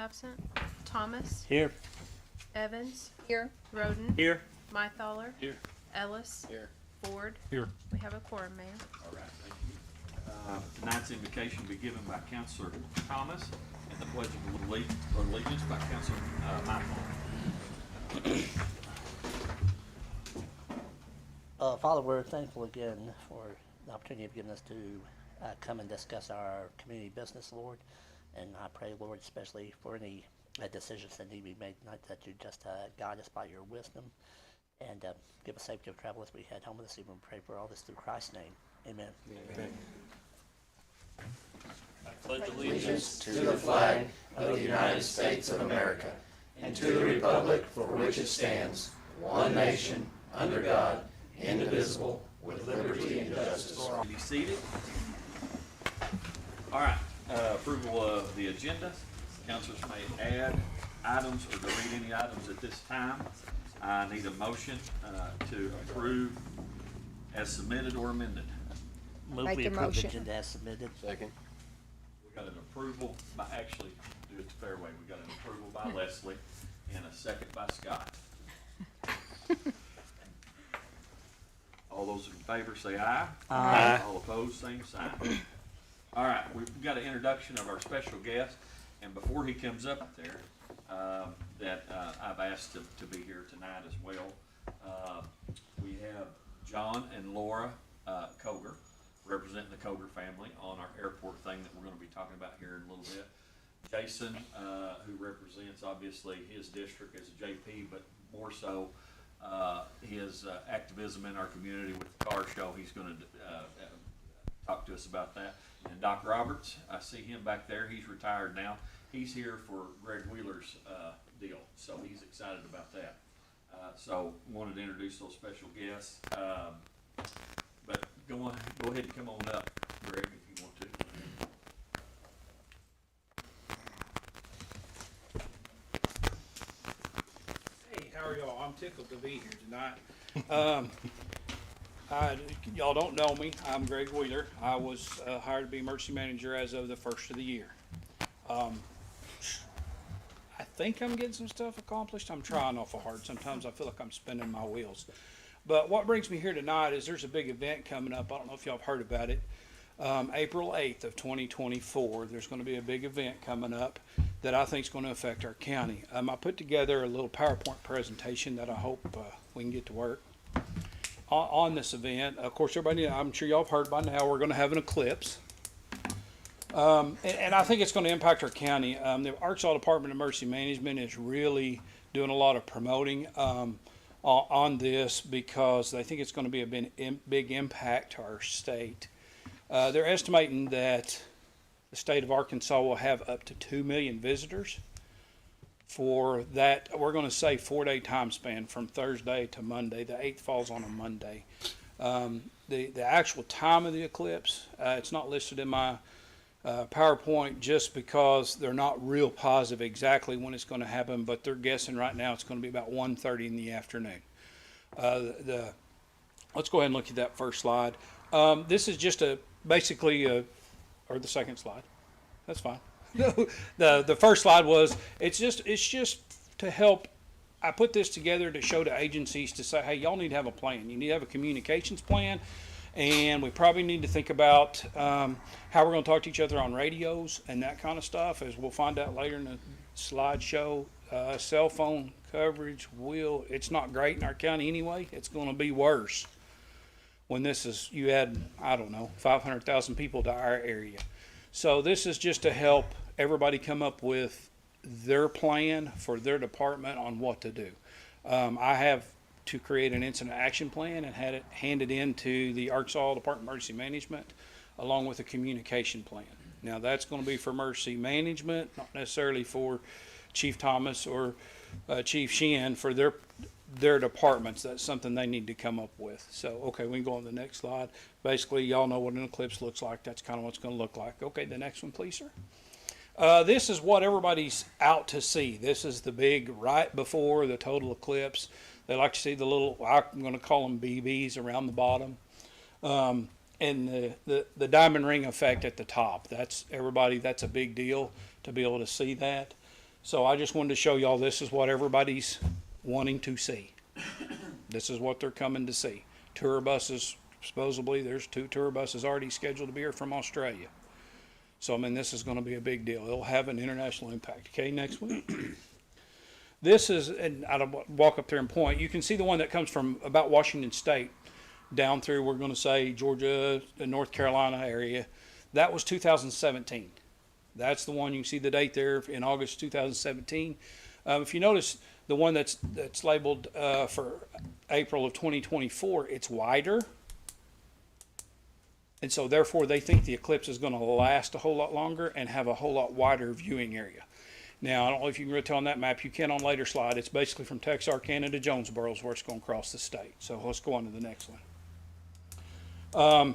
absent. Thomas. Here. Evans. Here. Roden. Here. Mythaler. Here. Ellis. Here. Ford. Here. We have a quorum, Mayor. All right, thank you. Tonight's invocation will be given by Councilor Thomas and the pledge of allegiance by Councilor Michael. Father, we're thankful again for the opportunity you've given us to come and discuss our community business, Lord. And I pray, Lord, especially for any decisions that need to be made tonight, that you just guide us by your wisdom and give us safety of travel as we head home this evening. We pray for all this through Christ's name. Amen. Amen. I pledge allegiance to the flag of the United States of America and to the republic for which it stands, one nation, under God, indivisible, with liberty and justice for all. Be seated. All right, approval of the agenda. Councilors may add items or delete any items at this time. I need a motion to approve as submitted or amended. Move Make we the approve the motion. agenda as submitted. Second. We got an approval by, actually, do it the fair way. We got an approval by Leslie and a second by Scott. All those in favor say aye. Aye. All opposed, same sign. All right, we've got an introduction of our special guest, and before he comes up there, that I've asked to be here tonight as well. We have John and Laura Koger, representing the Koger family on our airport thing that we're gonna be talking about here in a little bit. Jason, who represents obviously his district as a JP, but more so his activism in our community with the car show. He's gonna talk to us about that. And Doc Roberts, I see him back there. He's retired now. He's here for Greg Wheeler's deal, so he's excited about that. So wanted to introduce those special guests. But go ahead and come on up, Greg, if you want to. Hey, how are y'all? I'm tickled to be here tonight. Y'all don't know me. I'm Greg Wheeler. I was hired to be emergency manager as of the first of the year. I think I'm getting some stuff accomplished. I'm trying awful hard. Sometimes I feel like I'm spinning my wheels. But what brings me here tonight is there's a big event coming up. I don't know if y'all have heard about it. April 8th of 2024, there's going to be a big event coming up that I think is going to affect our county. I put together a little PowerPoint presentation that I hope we can get to work on this event. Of course, everybody, I'm sure y'all have heard by now, we're going to have an eclipse. And I think it's going to impact our county. The Arkansas Department of Emergency Management is really doing a lot of promoting on this because they think it's going to be a big impact to our state. They're estimating that the state of Arkansas will have up to 2 million visitors for that. We're going to say 4-day time span from Thursday to Monday. The 8th falls on a Monday. The actual time of the eclipse, it's not listed in my PowerPoint just because they're not real positive exactly when it's going to happen, but they're guessing right now it's going to be about 1:30 in the afternoon. Let's go ahead and look at that first slide. This is just basically or the second slide. That's fine. The first slide was it's just to help. I put this together to show to agencies to say, hey, y'all need to have a plan. You need to have a communications plan. And we probably need to think about how we're going to talk to each other on radios and that kind of stuff, as we'll find out later in the slideshow. Cell phone coverage it's not great in our county anyway. It's going to be worse when you add, I don't know, 500,000 people to our area. So this is just to help everybody come up with their plan for their department on what to do. I have to create an incident action plan and had it handed in to the Arkansas Department of Emergency Management along with a communication plan. Now that's going to be for emergency management, not necessarily for Chief Thomas or Chief Sheehan for their departments. That's something they need to come up with. So, okay, we can go on to the next slide. Basically, y'all know what an eclipse looks like. That's kind of what it's going to look like. Okay, the next one, please, sir. This is what everybody's out to see. This is the big right before the total eclipse. They like to see the little, I'm going to call them BBs around the bottom. And the diamond ring effect at the top. That's a big deal to be able to see that. So I just wanted to show y'all this is what everybody's wanting to see. This is what they're coming to see. Tour buses, supposedly there's 2 tour buses already scheduled to be here from Australia. So, I mean, this is going to be a big deal. It'll have an international impact. Okay, next one. This is, and I'll walk up there and point. You can see the one that comes from about Washington State down through, we're going to say, Georgia and North Carolina area. That was 2017. That's the one, you can see the date there in August 2017. If you notice, the one that's labeled for April of 2024, it's wider. And so therefore they think the eclipse is going to last a whole lot longer and have a whole lot wider viewing area. Now, I don't know if you can really tell on that map. You can on later slide. It's basically from Texarkana to Jonesboro is where it's going to cross the state. So let's go on to the next one.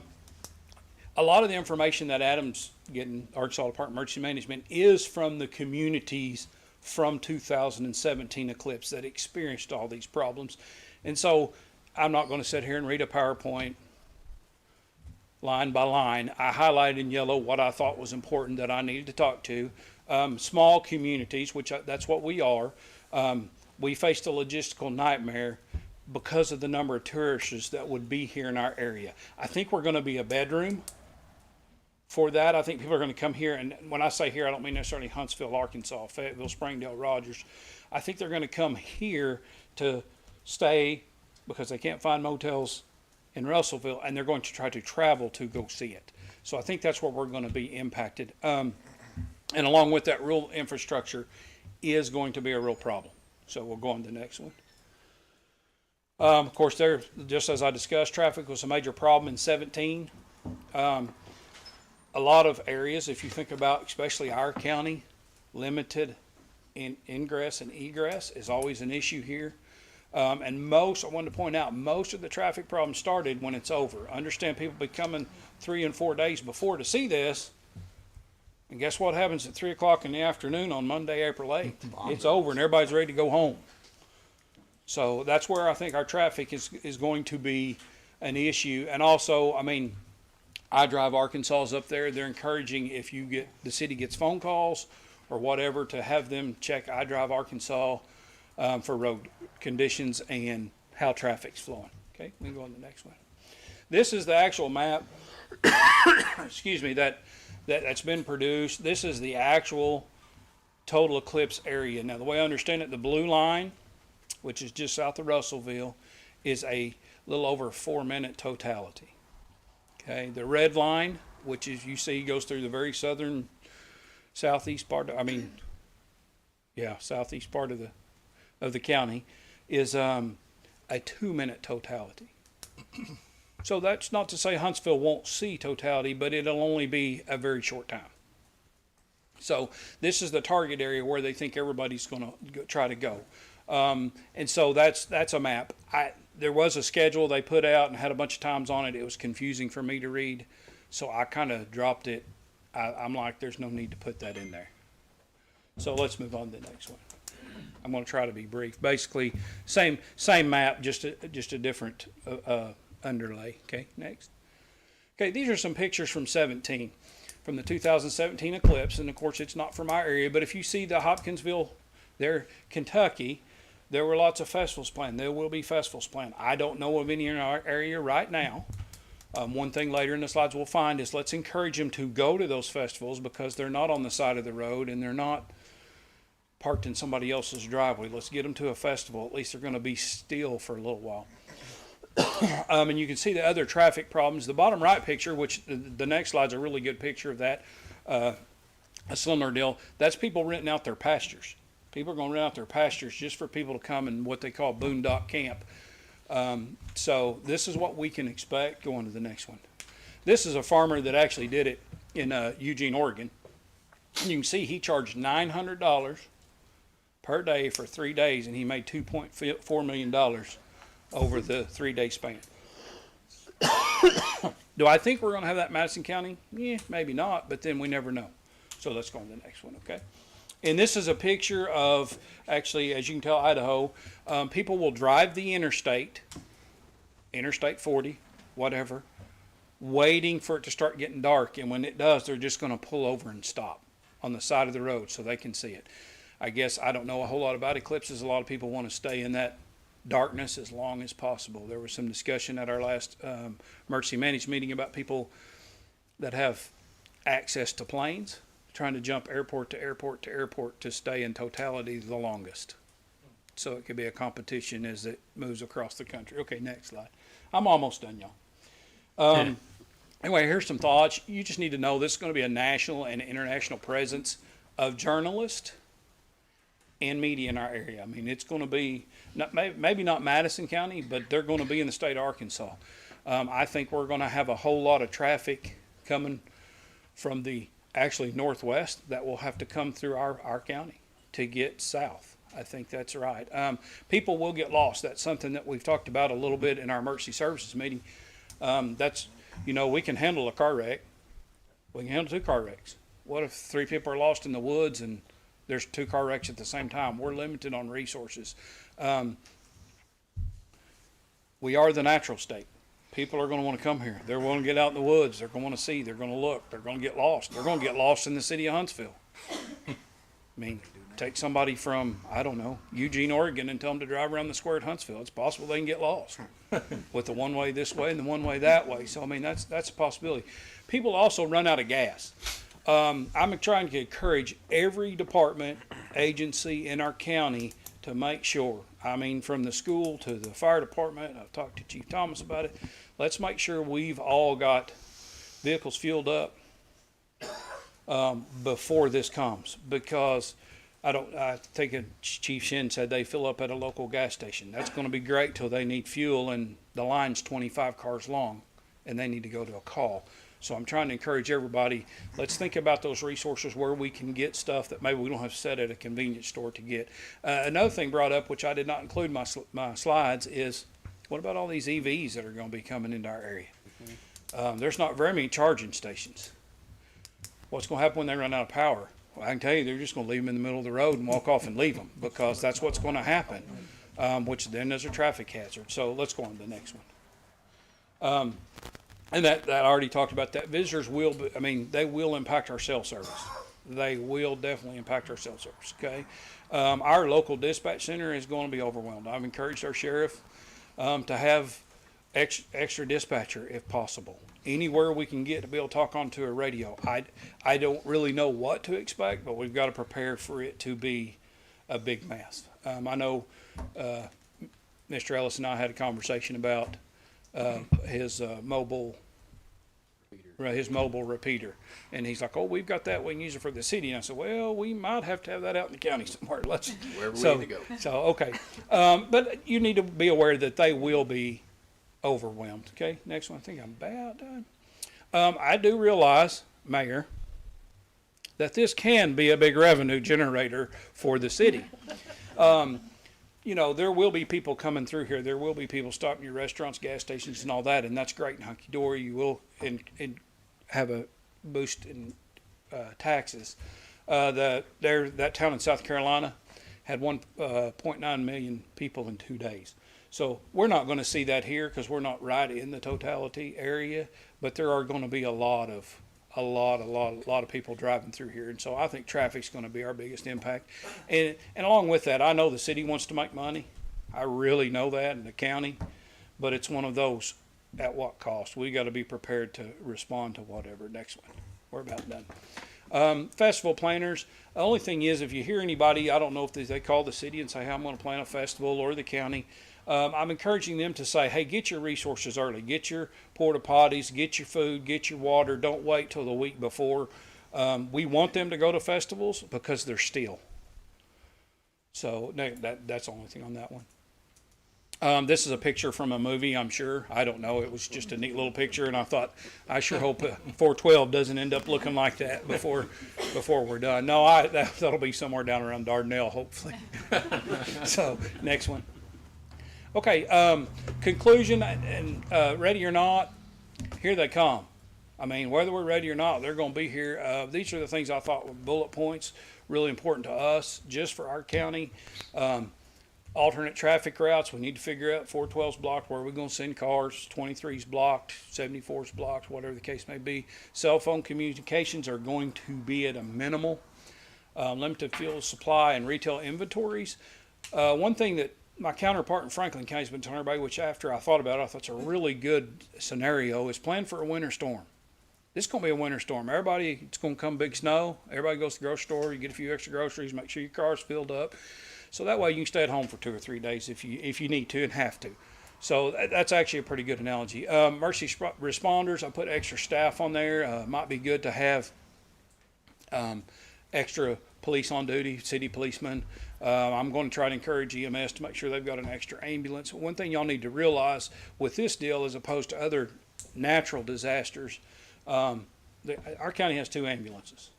A lot of the information that Adam's getting, Arkansas Department of Emergency Management, is from the communities from 2017 eclipse that experienced all these problems. And so I'm not going to sit here and read a PowerPoint line by line. I highlighted in yellow what I thought was important that I needed to talk to. Small communities, which that's what we are. We faced a logistical nightmare because of the number of tourists that would be here in our area. I think we're going to be a bedroom for that. I think people are going to come here, and when I say here, I don't mean necessarily Huntsville, Arkansas, Fayetteville, Springdale, Rogers. I think they're going to come here to stay because they can't find motels in Russellville, and they're going to try to travel to go see it. So I think that's where we're going to be impacted. And along with that, rural infrastructure is going to be a real problem. So we'll go on to the next one. Of course, there, just as I discussed, traffic was a major problem in 17. A lot of areas, if you think about especially our county, limited in ingress and egress is always an issue here. And most, I wanted to point out, most of the traffic problems started when it's over. Understand people be coming 3 and 4 days before to see this. And guess what happens at 3 o'clock in the afternoon on Monday, April 8th? It's over and everybody's ready to go home. So that's where I think our traffic is going to be an issue. And also, I mean, I drive Arkansas up there. They're encouraging if you get, the city gets phone calls or whatever to have them check I Drive Arkansas for road conditions and how traffic's flowing. Okay, we can go on to the next one. This is the actual map, excuse me, that's been produced. This is the actual total eclipse area. Now, the way I understand it, the blue line, which is just south of Russellville, is a little over 4-minute totality. Okay, the red line, which is, you see, goes through the very southern southeast part, southeast part of the county, is a 2-minute totality. So that's not to say Huntsville won't see totality, but it'll only be a very short time. So this is the target area where they think everybody's going to try to go. And so that's a map. There was a schedule they put out and had a bunch of times on it. It was confusing for me to read, so I kind of dropped it. I'm like, there's no need to put that in there. So let's move on to the next one. I'm going to try to be brief. Basically, same map, just a different underlay. Okay, next. Okay, these are some pictures from 17, from the 2017 eclipse, and of course it's not from our area, but if you see the Hopkinsville there, Kentucky, there were lots of festivals planned. There will be festivals planned. I don't know of any in our area right now. One thing later in the slides we'll find is let's encourage them to go to those festivals because they're not on the side of the road and they're not parked in somebody else's driveway. Let's get them to a festival. At least they're going to be still for a little while. And you can see the other traffic problems. The bottom right picture, which the next slide's a really good picture of that, a similar deal. That's people renting out their pastures. People are going to rent out their pastures just for people to come and what they call boondock camp. So this is what we can expect. Go on to the next one. This is a farmer that actually did it in Eugene, Oregon. You can see he charged $900 per day for 3 days, and he made $2.4 million over the 3-day span. Do I think we're going to have that in Madison County? Yeah, maybe not, but then we never know. So let's go on to the next one, okay? And this is a picture of, actually, as you can tell, Idaho. People will drive the interstate 40, whatever, waiting for it to start getting dark. And when it does, they're just going to pull over and stop on the side of the road so they can see it. I guess I don't know a whole lot about eclipses. A lot of people want to stay in that darkness as long as possible. There was some discussion at our last emergency managed meeting about people that have access to planes, trying to jump airport to airport to airport to stay in totality the longest. So it could be a competition as it moves across the country. Okay, next slide. I'm almost done, y'all. Anyway, here's some thoughts. You just need to know this is going to be a national and international presence of journalists and media in our area. I mean, it's going to be, maybe not Madison County, but they're going to be in the state of Arkansas. I think we're going to have a whole lot of traffic coming from the actually northwest that will have to come through our county to get south. I think that's right. People will get lost. That's something that we've talked about a little bit in our emergency services meeting. That's, we can handle a car wreck. We can handle 2 car wrecks. What if 3 people are lost in the woods and there's 2 car wrecks at the same time? We're limited on resources. We are the natural state. People are going to want to come here. They're going to get out in the woods. They're going to want to see. They're going to look. They're going to get lost. They're going to get lost in the city of Huntsville. I mean, take somebody from, I don't know, Eugene, Oregon, and tell them to drive around the square at Huntsville. It's possible they can get lost with the one way this way and the one way that way. So, I mean, that's a possibility. People also run out of gas. I'm trying to encourage every department, agency in our county to make sure, I mean, from the school to the fire department, I've talked to Chief Thomas about it, let's make sure we've all got vehicles fueled up before this comes, because I think Chief Shin said they fill up at a local gas station. That's going to be great till they need fuel and the line's 25 cars long and they need to go to a call. So I'm trying to encourage everybody, let's think about those resources where we can get stuff that maybe we don't have to set at a convenience store to get. Another thing brought up, which I did not include in my slides, is what about all these EVs that are going to be coming into our area? There's not very many charging stations. What's going to happen when they run out of power? Well, I can tell you they're just going to leave them in the middle of the road and walk off and leave them, because that's what's going to happen, which then is a traffic hazard. So let's go on to the next one. And that I already talked about that. Visitors will, they will impact our cell service. They will definitely impact our cell service, okay? Our local dispatch center is going to be overwhelmed. I've encouraged our sheriff to have extra dispatcher if possible. Anywhere we can get to be able to talk onto a radio. I don't really know what to expect, but we've got to prepare for it to be a big mess. I know Mr. Ellis and I had a conversation about his mobile repeater, and he's like, "Oh, we've got that. We can use it for the city." And I said, "Well, we might have to have that out in the county somewhere. Let's Wherever we need to go. So okay, but you need to be aware that they will be overwhelmed. Okay, next one. I think I'm about done. I do realize, Mayor, that this can be a big revenue generator for the city. There will be people coming through here. There will be people stopping your restaurants, gas stations, and all that, and that's great and hunky-dory. You will and have a boost in taxes. That town in South Carolina had 1.9 million people in 2 days. So we're not going to see that here because we're not right in the totality area, but there are going to be a lot of people driving through here. And so I think traffic's going to be our biggest impact. And along with that, I know the city wants to make money. I really know that, in the county, but it's one of those, at what cost? We got to be prepared to respond to whatever. Next one. We're about done. Festival planners. The only thing is, if you hear anybody, I don't know if they call the city and say, "Hey, I'm going to plan a festival," or the county, I'm encouraging them to say, "Hey, get your resources early. Get your porta potties, get your food, get your water. Don't wait till the week before." We want them to go to festivals because they're still. So that's the only thing on that one. This is a picture from a movie, I'm sure. I don't know. It was just a neat little picture, and I thought, I sure hope 412 doesn't end up looking like that before we're done. No, that'll be somewhere down around Dardanelle, hopefully. So, next one. Okay, conclusion, and ready or not, here they come. Whether we're ready or not, they're going to be here. These are the things I thought were bullet points, really important to us, just for our county. Alternate traffic routes, we need to figure out 412's blocked, where we're going to send cars, 23's blocked, 74's blocked, whatever the case may be. Cell phone communications are going to be at a minimal. limited fuel supply and retail inventories. One thing that my counterpart in Franklin County has been telling everybody, which after I thought about it, I thought it's a really good scenario, is plan for a winter storm. This is going to be a winter storm. Everybody, it's going to come big snow. Everybody goes to the grocery store. You get a few extra groceries. Make sure your car's filled up. So that way you can stay at home for 2 or 3 days if you need to and have to. So that's actually a pretty good analogy. Emergency responders, I put extra staff on there. Might be good to have extra police on duty, city policemen. I'm going to try to encourage EMS to make sure they've got an extra ambulance. One thing y'all need to realize with this deal, as opposed to other natural disasters, our county has 2 ambulances.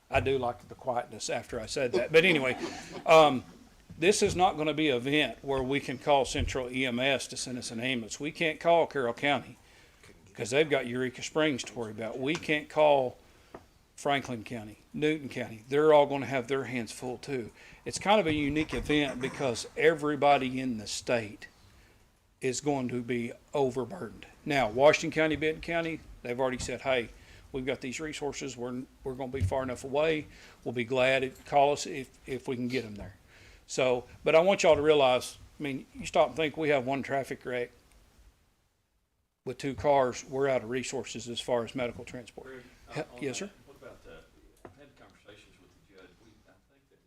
I do like the quietness after I said that. But anyway, this is not going to be an event where we can call Central EMS to send us an ambulance. We can't call Carroll County because they've got Eureka Springs to worry about. We can't call Franklin County, Newton County. They're all going to have their hands full too. It's kind of a unique event because everybody in the state is going to be overburdened. Now, Washington County, Benton County, they've already said, hey, we've got these resources. We're going to be far enough away. We'll be glad to call us if we can get them there. So, but I want y'all to realize, I mean, you stop and think we have 1 traffic wreck with 2 cars. We're out of resources as far as medical transport. Greg, on Yes, sir. that, what about I've had conversations with the judge. I think that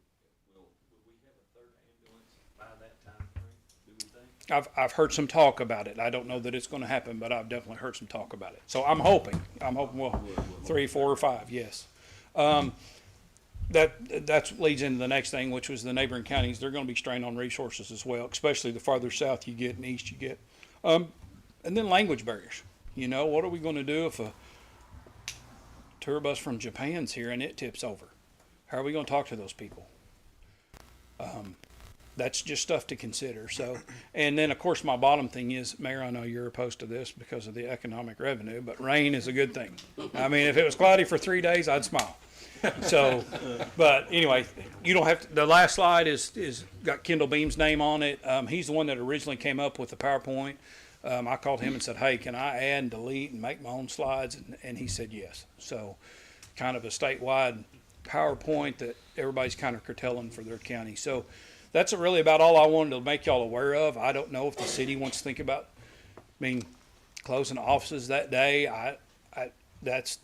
will we have a 3rd ambulance by that time frame? Do we think? I've heard some talk about it. I don't know that it's going to happen, but I've definitely heard some talk about it. So I'm hoping we'll 3, 4, or 5. Yes. That leads into the next thing, which was the neighboring counties. They're going to be strained on resources as well, especially the farther south you get and east you get. And then language barriers. You know, what are we going to do if a tour bus from Japan's here and it tips over? How are we going to talk to those people? That's just stuff to consider. So, and then of course my bottom thing is, Mayor, I know you're opposed to this because of the economic revenue, but rain is a good thing. I mean, if it was cloudy for 3 days, I'd smile. So, but anyway, you don't have to, the last slide is got Kendall Beam's name on it. He's the one that originally came up with the PowerPoint. I called him and said, hey, can I add and delete and make my own slides? And he said yes. So kind of a statewide PowerPoint that everybody's kind of curtailing for their county. So that's really about all I wanted to make y'all aware of. I don't know if the city wants to think about, closing offices that day. That's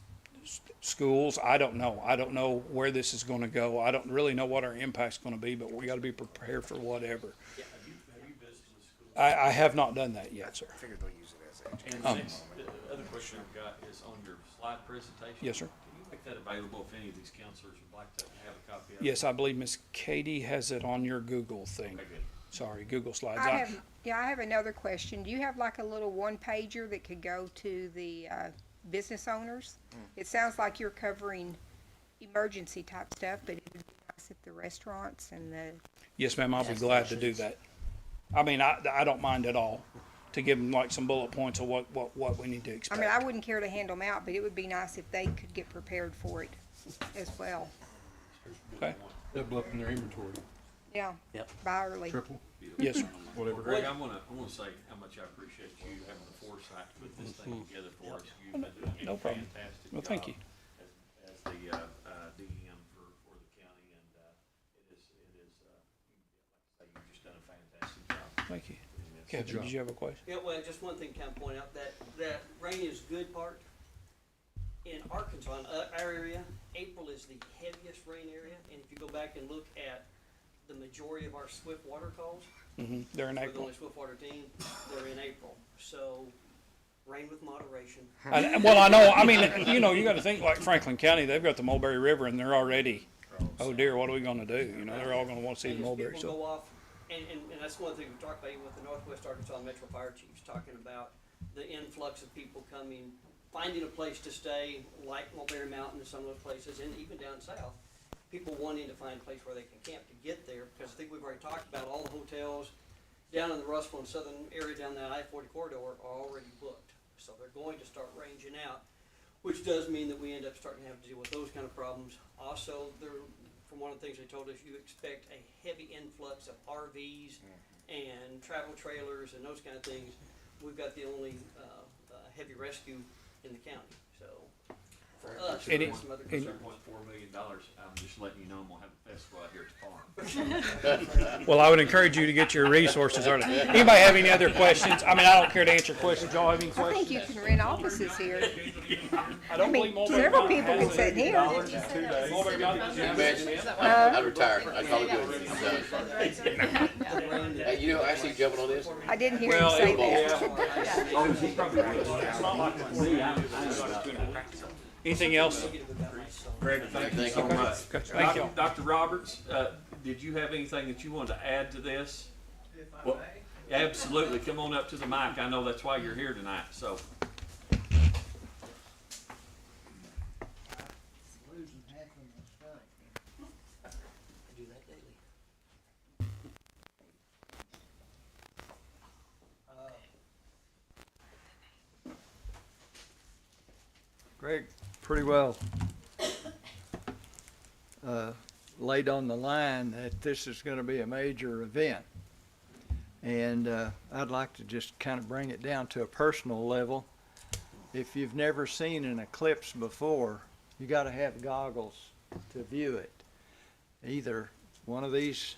schools. I don't know. I don't know where this is going to go. I don't really know what our impact's going to be, but we got to be prepared for whatever. Yeah, have you visited the school? I have not done that yet, sir. I figured they'll use it as a. And the other question I've got is on your slide presentation. Yes, sir. Can you make that available if any of these counselors would like to have a copy of it? Yes, I believe Miss Katie has it on your Google thing. Okay, good. Sorry, Google Slides. I have another question. Do you have like a little 1-pager that could go to the business owners? It sounds like you're covering emergency type stuff, but it would be nice if the restaurants and the, Yes, ma'am, I'll be glad to do that. I mean, I don't mind at all to give them like some bullet points of what we need to I expect. mean, I wouldn't care to hand them out, but it would be nice if they could get prepared for it as well. Okay. Double up in their inventory, Yeah. Yep. Buy early. triple, Yes, sir. whatever. Greg, I wanna say how much I appreciate you having the foresight to put this thing together for us. You've been doing No a problem. fantastic Well, thank job you. as the DEM for the county, and it is like I say, you've just done a fantastic job. Thank you. Kevin, did you have a question? Yeah, well, just one thing to kind of point out, that rain is good part. In Arkansas, in our area, April is the heaviest rain area, and if you go back and look at the majority of our swift water calls, They're in we're the April. only swift water team, they're in April. So, rain with moderation. Well, I know, I mean, you know, you gotta think like Franklin County, they've got the Mulberry River and they're already, oh dear, what are we gonna do? You know, they're all gonna wanna see the And as Mulberry, people so. go off, and that's one thing we talked about even with the Northwest Arkansas Metro Fire Chiefs, talking about the influx of people coming, finding a place to stay, like Mulberry Mountain and some of those places, and even down south. People wanting to find a place where they can camp to get there, because I think we've already talked about all the hotels down in the Russell and southern area down that I-40 corridor are already booked. So they're going to start ranging out, which does mean that we end up starting to have to deal with those kind of problems. Also, from one of the things they told us, you expect a heavy influx of RVs and travel trailers and those kind of things. We've got the only heavy rescue in the county, so us And and it- some other and- concerns. $1.4 million, I'm just letting you know I'm gonna have a festival out here at the farm. Well, I would encourage you to get your resources early. Anybody have any other questions? I mean, I don't care to answer questions. Y'all have any I questions? think you can rent offices here. I don't believe Mulberry Several Mountain people can has sit here. Mulberry Mountain Can you has- imagine? Uh, I'd retire. I'd call it good. I'm done. Hey, you know, I see you jumping on this. I didn't hear Well, you say it- that. Oh, he's probably right. It's not like for me, I'm Anything else? Greg, thank you so Okay. much. Thank you. Dr. Roberts, did you have anything that you wanted to add to this? Well, absolutely. Come on up to the mic. I know that's why you're here tonight, so. Losing half of my stomach. Do that daily. Greg pretty well laid on the line that this is going to be a major event. And I'd like to just kind of bring it down to a personal level. If you've never seen an eclipse before, you got to have goggles to view it. Either one of these,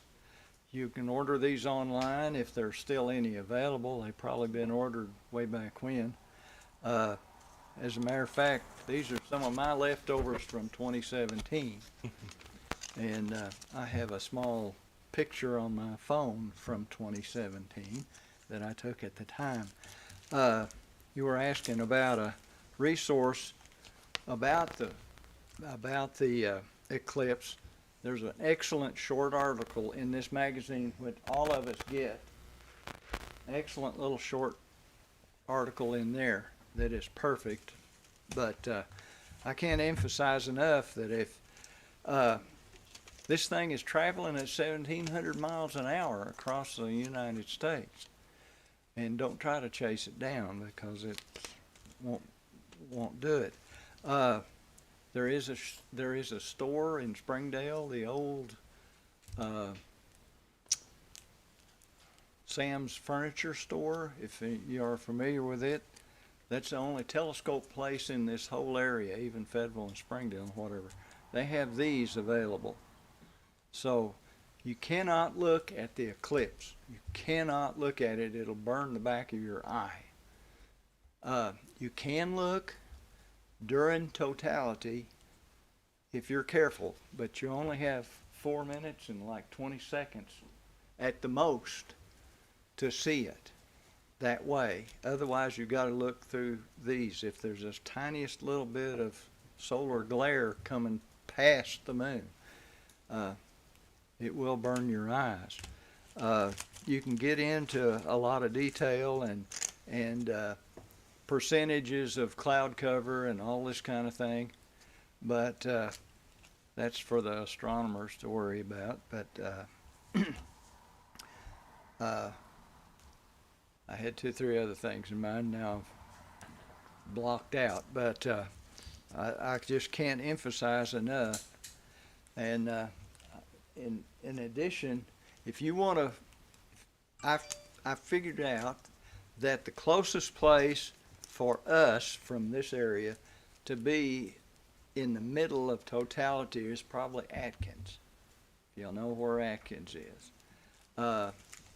you can order these online if there's still any available. They've probably been ordered way back when. As a matter of fact, these are some of my leftovers from 2017. And I have a small picture on my phone from 2017 that I took at the time. You were asking about a resource about the eclipse. There's an excellent short article in this magazine which all of us get. Excellent little short article in there that is perfect. But I can't emphasize enough that if this thing is traveling at 1,700 miles an hour across the United States, and don't try to chase it down because it won't do it. There is a store in Springdale, the old Sam's Furniture Store. If you are familiar with it, that's the only telescope place in this whole area, even Fayetteville and Springdale and whatever. They have these available. So you cannot look at the eclipse. You cannot look at it. It'll burn the back of your eye. You can look during totality if you're careful, but you only have 4 minutes and like 20 seconds at the most to see it that way. Otherwise, you've got to look through these. If there's this tiniest little bit of solar glare coming past the moon, it will burn your eyes. You can get into a lot of detail and percentages of cloud cover and all this kind of thing, but that's for the astronomers to worry about. But I had 2 or 3 other things in mind. Now I've blocked out, but I just can't emphasize enough. And in addition, if you want to, I figured out that the closest place for us from this area to be in the middle of totality is probably Atkins. You'll know where Atkins is.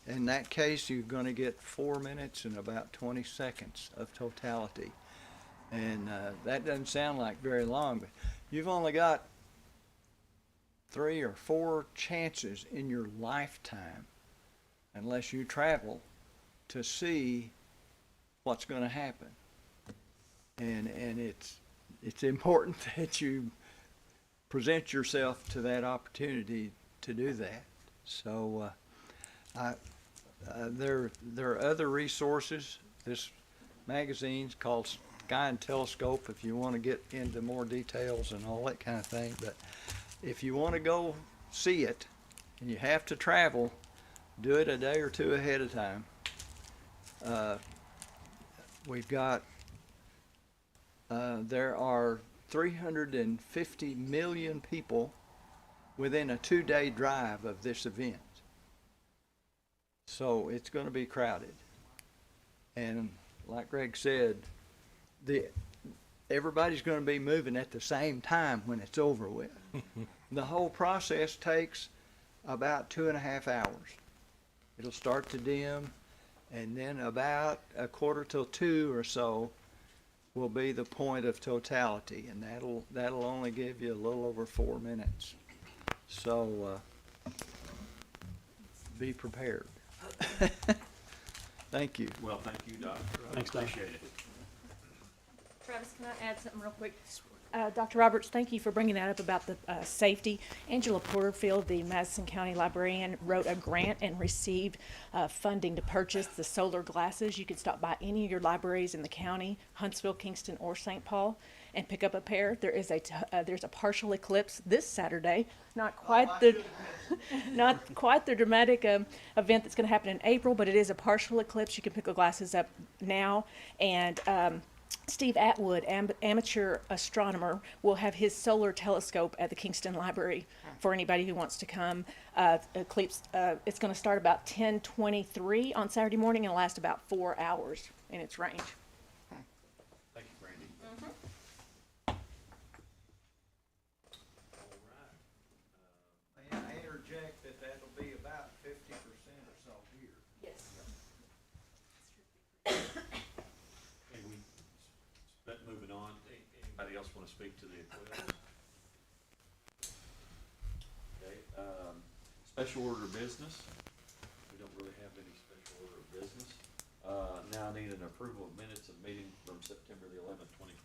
In that case, you're going to get 4 minutes and about 20 seconds of totality. And that doesn't sound like very long, but you've only got 3 or 4 chances in your lifetime, unless you travel, to see what's going to happen. And it's important that you present yourself to that opportunity to do that. So there are other resources. This magazine's called Sky and Telescope if you want to get into more details and all that kind of thing. But if you want to go see it and you have to travel, do it a day or 2 ahead of time. We've got, there are 350 million people within a 2-day drive of this event. So it's going to be crowded. And like Greg said, everybody's gonna be moving at the same time when it's over with. The whole process takes about 2.5 hours. It'll start to dim, and then about 1:45 or so will be the point of totality, and that'll only give you a little over 4 minutes. So, be prepared. Thank you. Well, thank you, Doctor. Thanks, Doc. Appreciate it. Travis, can I add something real quick? Dr. Roberts, thank you for bringing that up about the safety. Angela Porterfield, the Madison County librarian, wrote a grant and received funding to purchase the solar glasses. You can stop by any of your libraries in the county, Huntsville, Kingston, or St. Paul, and pick up a pair. There's a partial eclipse this Saturday. Not quite not quite the dramatic event that's going to happen in April, but it is a partial eclipse. You can pick the glasses up now, and Steve Atwood, amateur astronomer, will have his solar telescope at the Kingston Library for anybody who wants to come. Eclipse, it's going to start about 10:23 on Saturday morning and last about 4 hours in its range. Thank you, Brandy. May I interject that that'll be about 50% or so here? Yes. Okay, moving on, anybody else want to speak to the eclipse? Okay, special order of business, we don't really have any special order of business. Now I need an approval of minutes of meeting from September the 11th, 2023.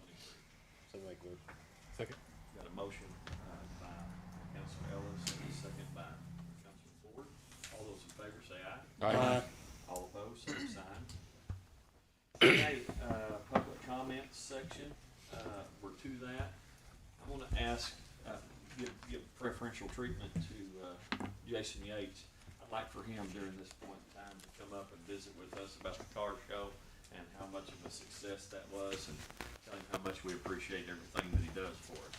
So make motion. Second. Got a motion by Councilor Ellis and a second by Councilor Ford. All those in favor say aye. Aye. All opposed, same sign. Okay, public comments section, we're to that. I wanna ask, give preferential treatment to, Jason Yates. I'd like for him during this point in time to come up and visit with us about the car show and how much of a success that was, and tell him how much we appreciate everything that he does for us.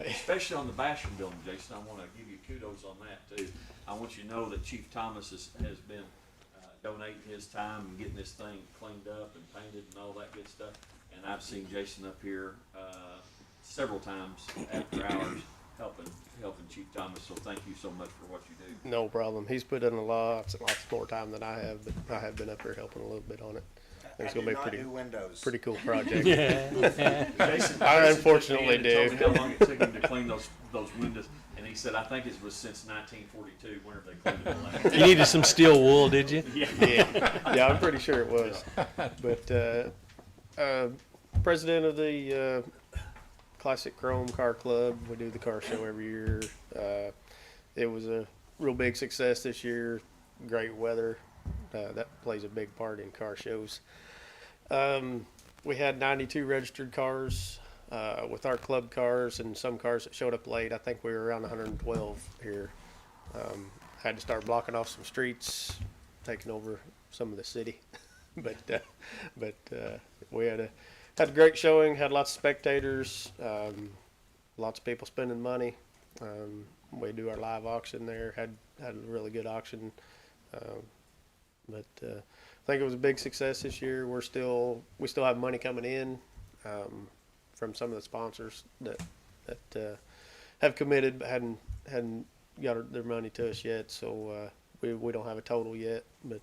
Especially on the Basham building, Jason, I wanna give you kudos on that too. I want you to know that Chief Thomas has been donating his time and getting this thing cleaned up and painted and all that good stuff. And I've seen Jason up here several times after hours helping Chief Thomas, so thank you so much for what you do. No problem. He's put in lots more time than I have, but I have been up here helping a little bit on it. It's gonna be pretty cool project. Jason, I Jason unfortunately took me in and do. told me how long it took him to clean those windows, and he said, I think it was since 1942, whenever they cleaned it last. You needed some steel wool, did you? Yeah. Yeah, I'm pretty sure it was. But president of the Classic Chrome Car Club, we do the car show every year. It was a real big success this year. Great weather. That plays a big part in car shows. We had 92 registered cars with our club cars and some cars that showed up late. I think we were around 112 here. Had to start blocking off some streets, taking over some of the city. but we had a great showing, had lots of spectators, lots of people spending money. We do our live auction there, had a really good auction. But I think it was a big success this year. We still have money coming in from some of the sponsors that have committed but hadn't got their money to us yet. So we don't have a total yet. But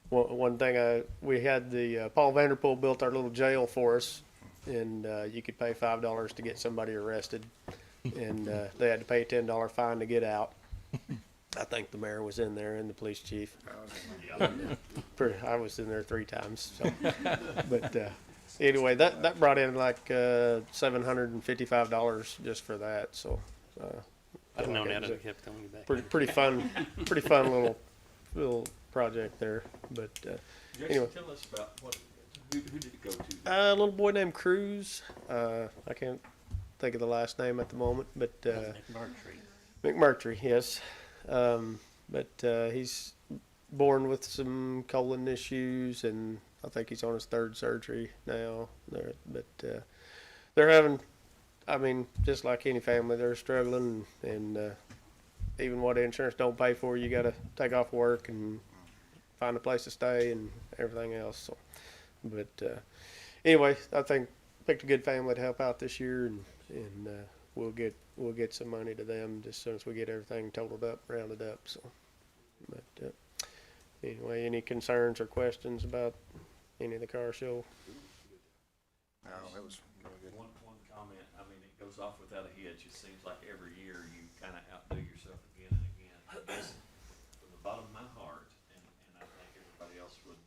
one thing we had the Paul Vanderpool built our little jail for us, and you could pay $5 to get somebody arrested, and they had to pay a $10 fine to get out. I think the mayor was in there and the police chief. I was in there 3 times. So. But anyway, that brought in like $755 just for that. So I've known that. I kept telling you back. pretty fun little project there. But Jason, anyway. tell us about who did it go to? A little boy named Cruz. I can't think of the last name at the moment, but McMurtry, yes. But he's born with some colon issues, and I think he's on his 3rd surgery now. But they're having, I mean, just like any family, they're struggling, and even what insurance don't pay for, you got to take off work and find a place to stay and everything else. So, but anyway, I think picked a good family to help out this year, and we'll get some money to them as soon as we get everything totaled up, rounded up. So, but anyway, any concerns or questions about any of the car show? No, it was really good. One comment, I mean, it goes off without a hitch. It seems like every year you kind of outdo yourself again and again. I guess from the bottom of my heart, and I think everybody else would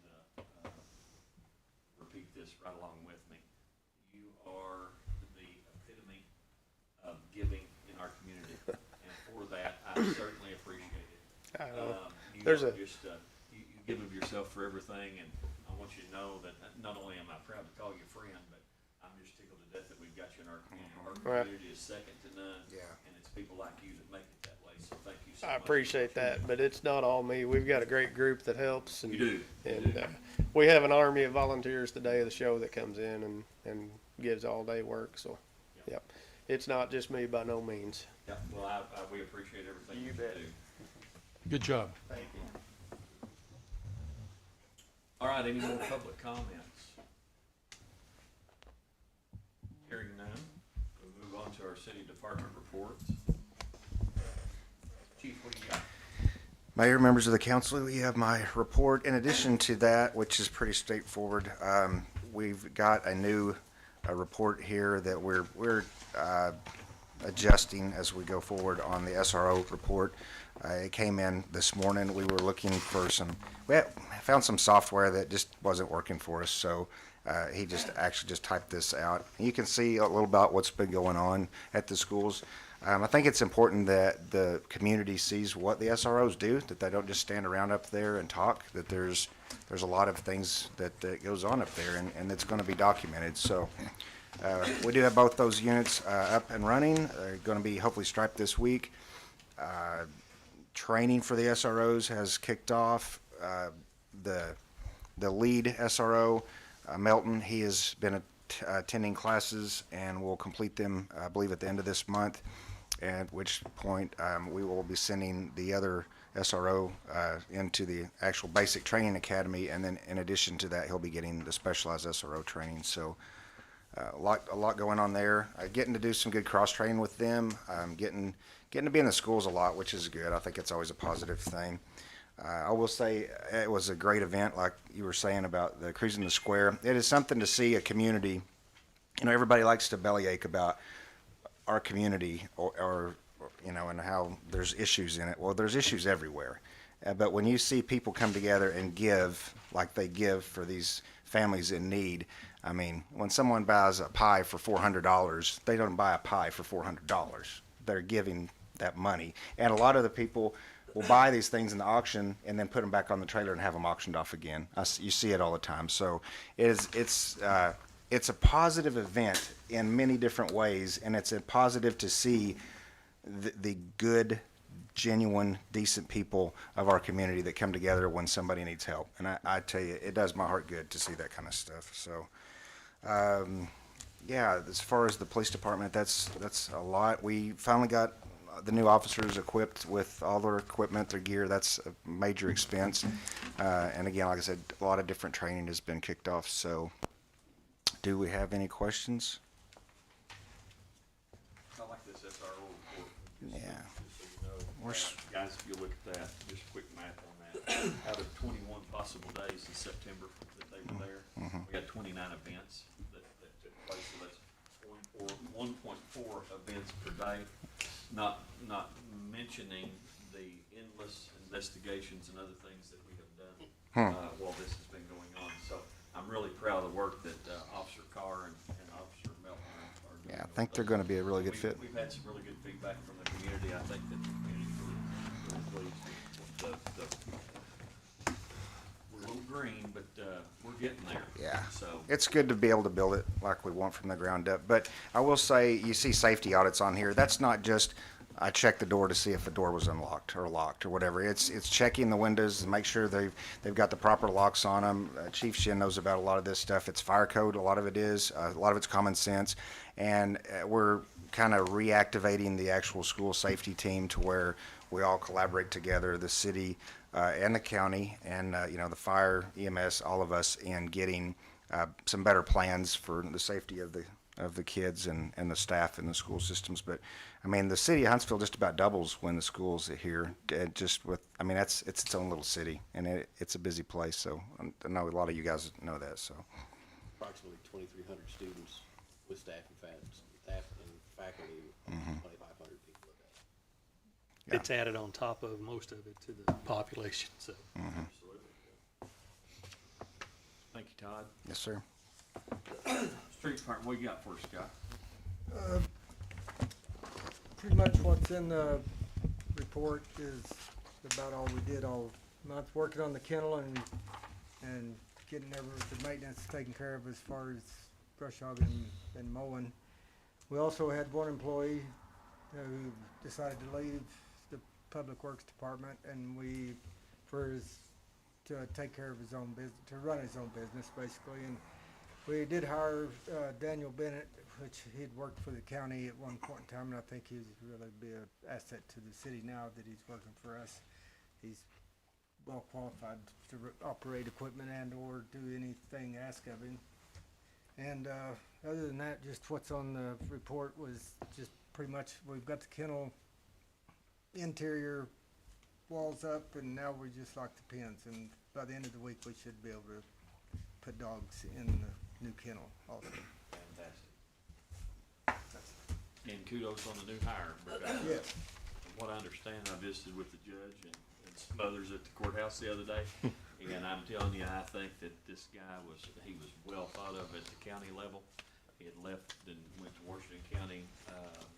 repeat this right along with me, you are the epitome of giving in our community. And for that, I certainly appreciate it. You There's are a- just, you give of yourself for everything, and I want you to know that not only am I proud to call you a friend, but I'm just tickled to death that we've got you in our community. Our Right. community is second to none. Yeah. And it's people like you that make it that way, so thank you so much. I appreciate that, but it's not all me. We've got a great group that helps, and You do. and we have an army of volunteers the day of the show that comes in and gives all day work. So, yep, it's not just me by no means. Yeah, well, we appreciate everything you bet. do. Good job. Thank you. All right, any more public comments? Hearing none, we'll move on to our city department reports. Chief, what do you got? Mayor, members of the council, we have my report. In addition to that, which is pretty straightforward, we've got a new report here that we're adjusting as we go forward on the SRO report. It came in this morning. We were looking for found some software that just wasn't working for us, so he just typed this out. You can see a little about what's been going on at the schools. I think it's important that the community sees what the SROs do, that they don't just stand around up there and talk, that there's a lot of things that goes on up there, and it's going to be documented. So we do have both those units up and running. They're going to be hopefully striped this week. Training for the SROs has kicked off. The lead SRO, Melton, he has been attending classes and will complete them, I believe, at the end of this month, at which point we will be sending the other SRO into the actual basic training academy, and then in addition to that, he'll be getting the specialized SRO training. So a lot going on there. Getting to do some good cross-training with them, getting to be in the schools a lot, which is good. I think it's always a positive thing. I will say it was a great event, like you were saying about the Cruising the Square. It is something to see a community. You know, everybody likes to bellyache about our community or you know, and how there's issues in it. Well, there's issues everywhere. But when you see people come together and give like they give for these families in need, I mean, when someone buys a pie for $400, they don't buy a pie for $400. They're giving that money. And a lot of the people will buy these things in the auction and then put them back on the trailer and have them auctioned off again. You see it all the time. So it's a positive event in many different ways, and it's a positive to see the good, genuine, decent people of our community that come together when somebody needs help. And I tell you, it does my heart good to see that kind of stuff. So, yeah, as far as the police department, that's a lot. We finally got the new officers equipped with all their equipment, their gear. That's a major expense. And again, like I said, a lot of different training has been kicked off. So do we have any questions? I like this SRO report. Yeah. Just so you know, We're s- guys, if you look at that, just quick math on that. Out of 21 possible days in September that they were there, we had 29 events that took place. So that's 1.4 events per day. Not mentioning the endless investigations and other things that we have done while this has been going on. So I'm really proud of the work that Officer Carr and Officer Melton are doing. Yeah, I think they're going to be a really good fit. We've had some really good feedback from the community. I think that the community's really pleased with we're a little green, but we're getting there. Yeah. So It's good to be able to build it like we want from the ground up. But I will say, you see safety audits on here. That's not just, I checked the door to see if the door was unlocked or locked or whatever. It's checking the windows and make sure they've got the proper locks on them. Chief Shin knows about a lot of this stuff. It's fire code. A lot of it is. A lot of it's common sense. And we're kind of reactivating the actual school safety team to where we all collaborate together, the city and the county and, you know, the fire, EMS, all of us in getting some better plans for the safety of the kids and the staff in the school systems. But I mean, the city of Huntsville just about doubles when the schools are here. Just with, I mean, it's its own little city, and it's a busy place. So I know a lot of you guys know that. So Approximately 2,300 students with staff and faculty, 2,500 people a day. Yeah. It's added on top of most of it to the population, so. Thank you, Todd. yes, sir. Street Department, what you got for us, Scott? Pretty much what's in the report is about all we did all month, working on the kennel and getting the maintenance taken care of as far as brush hogging and mowing. We also had one employee who decided to leave the Public Works Department, and to take care of his own business, to run his own business basically. And we did hire Daniel Bennett, which he'd worked for the county at one point in time, and I think he's really be an asset to the city now that he's working for us. He's well qualified to operate equipment and or do anything asked of him. And other than that, just what's on the report was just pretty much, we've got the kennel interior walls up, and now we just like the pens, and by the end of the week we should be able to put dogs in the new kennel also. Fantastic. And kudos on the new hire. Because Yeah. from what I understand, I visited with the judge and some others at the courthouse the other day. And I'm telling you, I think that this guy he was well thought of at the county level. He had left and went to Washington County.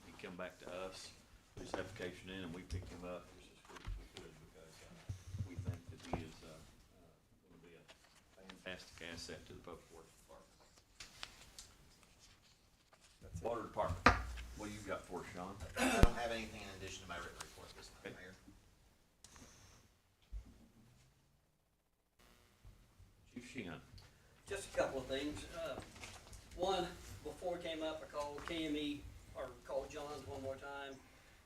He come back to us, put his application in, and we picked him up just as quick as we could because we think that he is going to be a fantastic asset to the Public Works Department. Water Department, what you got for us, Sean? I don't have anything in addition to my written report this time, Mayor. Chief Sheehan. Just a couple of things. One, before it came up, I called KME, or called Johns one more time.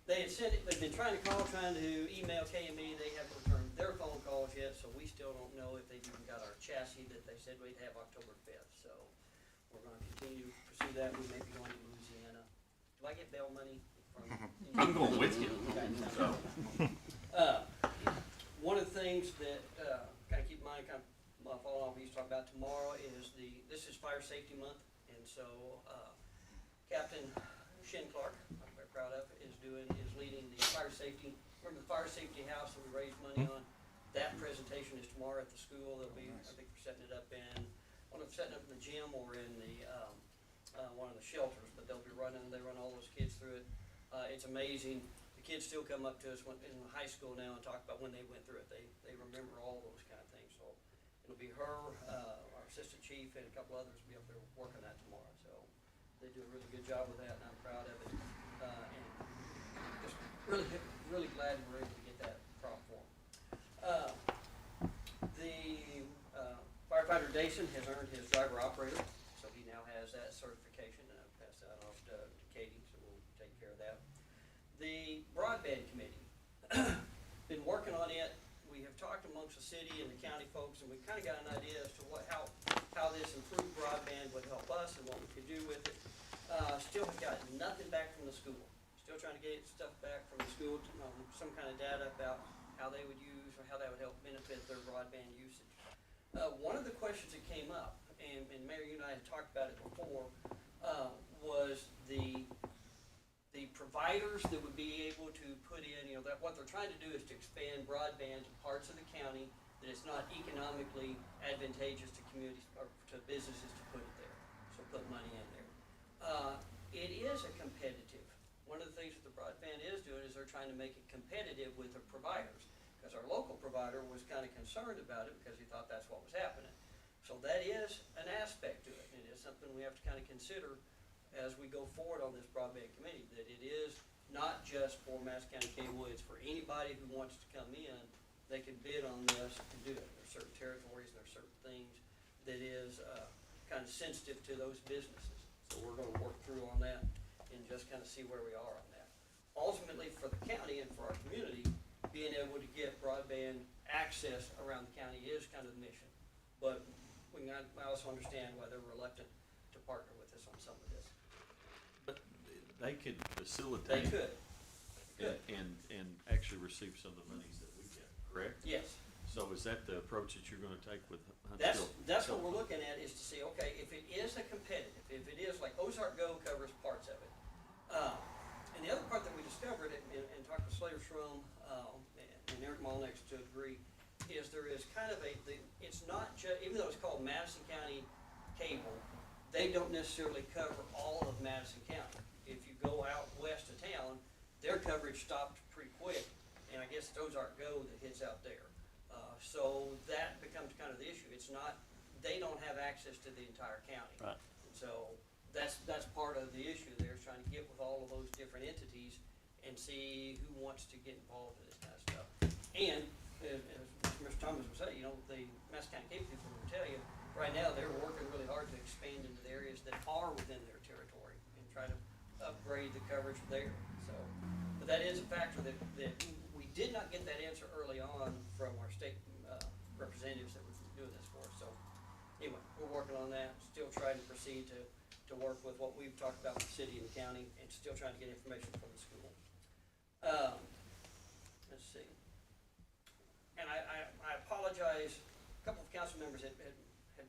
They've been trying to call, trying to email KME. They haven't returned their phone calls yet, so we still don't know if they've even got our chassis that they said we'd have October 5th. So we're going to continue to pursue that. We may be going to Louisiana. Do I get bail money from? I'm going with you. Okay, So, one of the things that kind of keep in mind, kind of following on what we used to talk about tomorrow is this is Fire Safety Month, and so Captain Shin Clark, I'm very proud of, is leading the fire safety. Remember the fire safety house that we raised money on? That presentation is tomorrow at the school. They'll be, I think, we're setting it up in, I don't know if it's setting up in the gym or in the one of the shelters, but they'll be they run all those kids through it. It's amazing. The kids still come up to us in high school now and talk about when they went through it. They remember all those kind of things. So it'll be her, our assistant chief, and a couple others will be up there working that tomorrow. So they do a really good job with that, and I'm proud of it. And just really glad we're able to get that prop for them. The firefighter Dason has earned his driver operator, so he now has that certification, and I'll pass that off to Katie, so we'll take care of that. The broadband committee, been working on it. We have talked amongst the city and the county folks, and we've kind of got an idea as to how this improved broadband would help us and what we could do with it. Still have got nothing back from the school. Still trying to get stuff back from the school, some kind of data about how they would use or how that would help benefit their broadband usage. One of the questions that came up, and Mayor, you and I had talked about it before, was the providers that would be able to put in, that what they're trying to do is to expand broadband to parts of the county that it's not economically advantageous to communities or to businesses to put it there. So put money in there. It is a competitive. One of the things that the broadband is doing is they're trying to make it competitive with the providers. Because our local provider was kind of concerned about it because he thought that's what was happening. So that is an aspect to it. It is something we have to kind of consider as we go forward on this broadband committee, that it is not just for Madison County Cable, it's for anybody who wants to come in. They can bid on this and do it. There's certain territories, and there's certain things that is kind of sensitive to those businesses. So we're going to work through on that and just kind of see where we are on that. Ultimately, for the county and for our community, being able to get broadband access around the county is kind of the mission. But I also understand why they're reluctant to partner with us on some of this. But they could They facilitate could, and actually receive some of the monies that we get, correct? yes. So is that the approach that you're gonna take with That's, Huntsville? that's what we're looking at, is to see, okay, if it is a competitive, if it is like Ozark Go covers parts of it. And the other part that we discovered, and Dr. Slaterstrom, and Eric Molnix to agree, is there is kind of it's not even though it's called Madison County Cable, they don't necessarily cover all of Madison County. If you go out west of town, their coverage stopped pretty quick, and I guess it's Ozark Go that hits out there. So that becomes kind of the issue. It's not, they don't have access to the entire county. Right. So that's part of the issue there, is trying to get with all of those different entities and see who wants to get involved in this kind of stuff. And as Mr. Thomas would say, you know, the Madison County Cable people will tell you, right now, they're working really hard to expand into the areas that are within their territory and try to upgrade the coverage there. So, but that is a factor that we did not get that answer early on from our state representatives that were doing this for us. So anyway, we're working on that, still trying to proceed to work with what we've talked about with the city and the county, and still trying to get information from the school. Let's see. And I apologize, a couple of council members had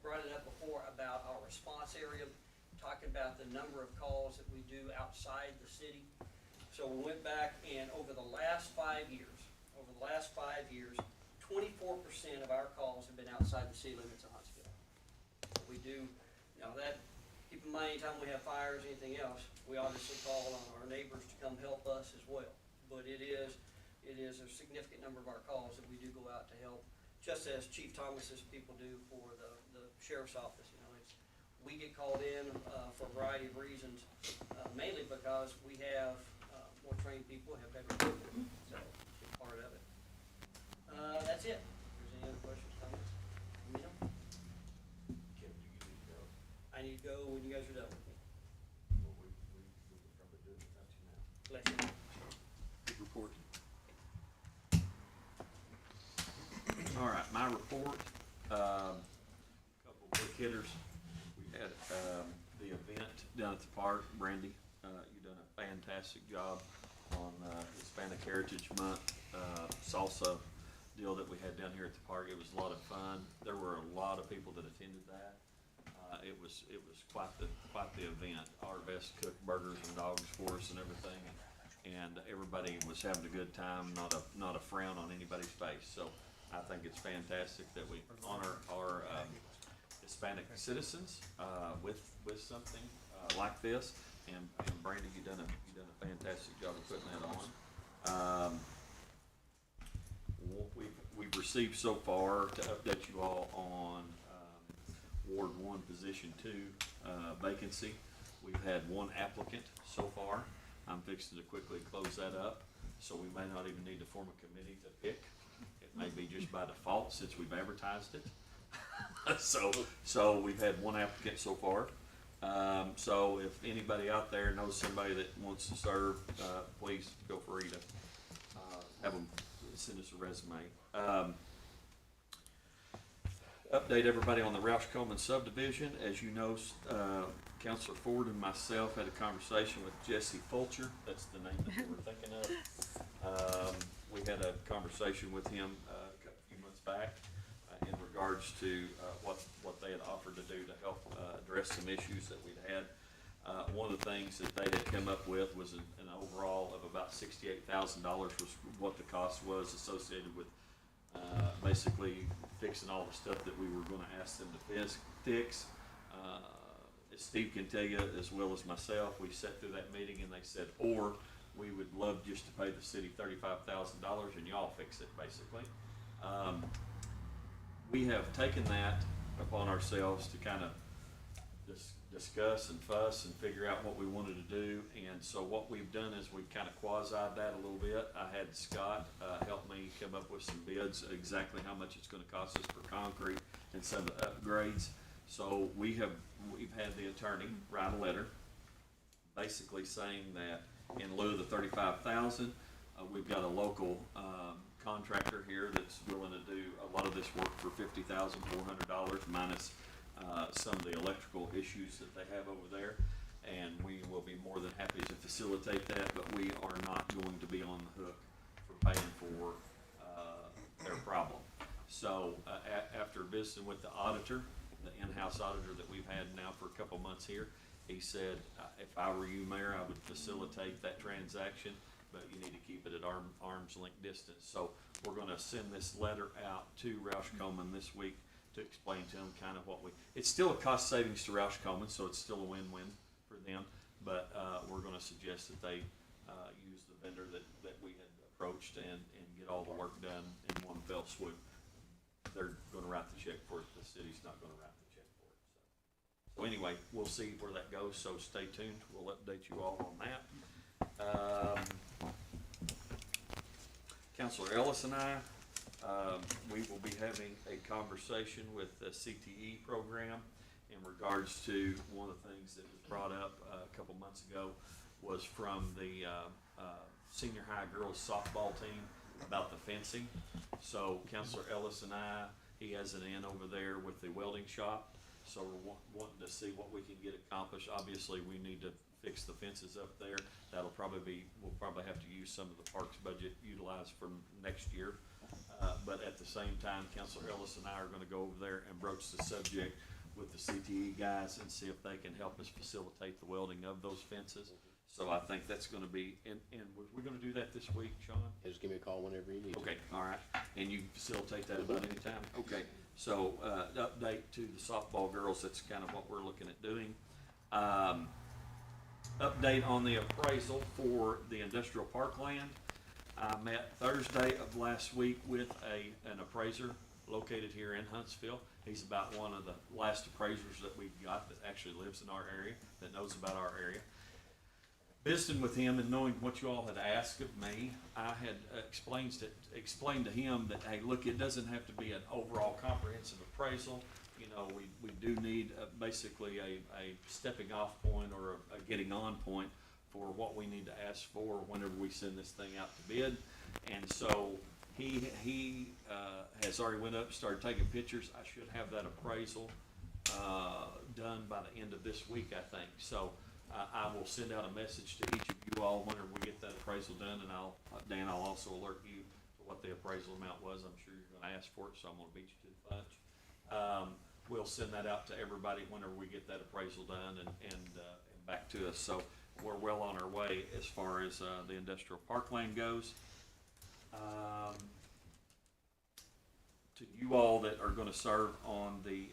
brought it up before about our response area, talking about the number of calls that we do outside the city. So we went back, and over the last 5 years, 24% of our calls have been outside the city limits of Huntsville. We do, that, keep in mind, anytime we have fires, anything else, we obviously call on our neighbors to come help us as well. But it is a significant number of our calls that we do go out to help, just as Chief Thomas's people do for the sheriff's office. You know, we get called in for a variety of reasons, mainly because we have more trained people, have better equipment, so it's part of it. That's it. If there's any other questions, comments? Let me know. Kevin, do you need to go? I need to go when you guys are done with me. Well, we could probably do it without you now. Bless you. Good report. All right, my report, couple of quick hitters. We had, the event down at the park. Brandy, you done a fantastic job on, Hispanic Heritage Month, salsa deal that we had down here at the park. It was a lot of fun. There were a lot of people that attended that. It was quite the event. Our best cooked burgers and dogs for us and everything. And everybody was having a good time, not a frown on anybody's face. So I think it's fantastic that we honor our Hispanic citizens with something like this. And Brandy, you done a fantastic job of putting that on. We've received so far, to update you all on Ward 1, Position 2 vacancy. We've had one applicant so far. I'm fixing to quickly close that up, so we may not even need to form a committee to pick. It may be just by default since we've advertised it. So we've had one applicant so far. So if anybody out there knows somebody that wants to serve, please feel free to have them send us a resume. Update everybody on the Roush Coleman subdivision. As you know, Councilor Ford and myself had a conversation with Jesse Fulcher. That's the name that we were thinking of. We had a conversation with him a few months back in regards to what they had offered to do to help address some issues that we'd had. One of the things that they had come up with was an overall of about $68,000 was what the cost was associated with basically fixing all the stuff that we were going to ask them to fix. As Steve can tell you, as well as myself, we sat through that meeting and they said, or we would love just to pay the city $35,000 and y'all fix it, basically. We have taken that upon ourselves to kind of discuss and fuss and figure out what we wanted to do. And so what we've done is we've kind of quasied that a little bit. I had Scott help me come up with some bids, exactly how much it's going to cost us for concrete and some of the upgrades. So we've had the attorney write a letter basically saying that in lieu of the $35,000, we've got a local contractor here that's willing to do a lot of this work for $50,400 minus some of the electrical issues that they have over there. And we will be more than happy to facilitate that, but we are not going to be on the hook for paying for, their problem. So, after visiting with the auditor, the in-house auditor that we've had now for a couple months here, he said, if I were you, Mayor, I would facilitate that transaction, but you need to keep it at arm's length distance. So we're gonna send this letter out to Roush Coleman this week to explain to them kind of what it's still a cost savings to Roush Coleman, so it's still a win-win for them, but, we're gonna suggest that they, use the vendor that we had approached and get all the work done in one fell swoop. They're gonna write the check for it, the city's not gonna write the check for it, so. So anyway, we'll see where that goes, so stay tuned, we'll update you all on that. Counselor Ellis and I, we will be having a conversation with the CTE program in regards to one of the things that was brought up a couple months ago was from the senior high girls softball team about the fencing. So Counselor Ellis and I, he has an in over there with the welding shop, so we're wanting to see what we can get accomplished. Obviously, we need to fix the fences up there. That'll probably be, we'll probably have to use some of the parks budget utilized from next year. But at the same time, Counselor Ellis and I are gonna go over there and broach the subject with the CTE guys and see if they can help us facilitate the welding of those fences. So I think that's gonna be, and we're gonna do that this week, Sean? Yeah, just give me a call whenever you need to. Okay, all right, and you can facilitate that about any time? Okay, so, update to the softball girls, that's kind of what we're looking at doing. Update on the appraisal for the industrial park land. I met Thursday of last week with an appraiser located here in Huntsville. He's about one of the last appraisers that we've got that actually lives in our area, that knows about our area. Visiting with him and knowing what you all had asked of me, I had explained to him that, hey, look, it doesn't have to be an overall comprehensive appraisal. You know, we do need basically a stepping off point or a getting on point for what we need to ask for whenever we send this thing out to bid. And so he has already went up and started taking pictures. I should have that appraisal done by the end of this week, I think. So I will send out a message to each of you all whenever we get that appraisal done, and Dan, I'll also alert you to what the appraisal amount was. I'm sure you're gonna ask for it, so I'm gonna beat you to the punch. We'll send that out to everybody whenever we get that appraisal done and back to us. So we're well on our way as far as the industrial parkland goes. To you all that are gonna serve on the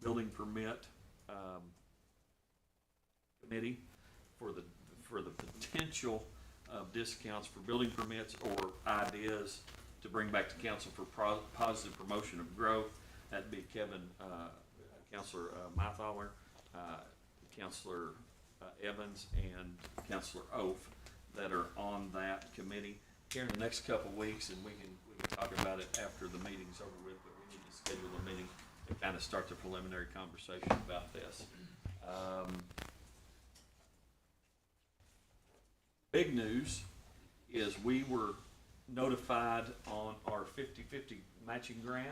building permit committee for the potential of discounts for building permits or ideas to bring back to council for positive promotion of growth. That'd be Kevin, Councilor Mythaler, Councilor Evans, and Councilor Oath that are on that committee. Here in the next couple of weeks, and we can talk about it after the meeting's over with, but we need to schedule a meeting to kind of start the preliminary conversation about this. Big news is we were notified on our 50-50 matching grant.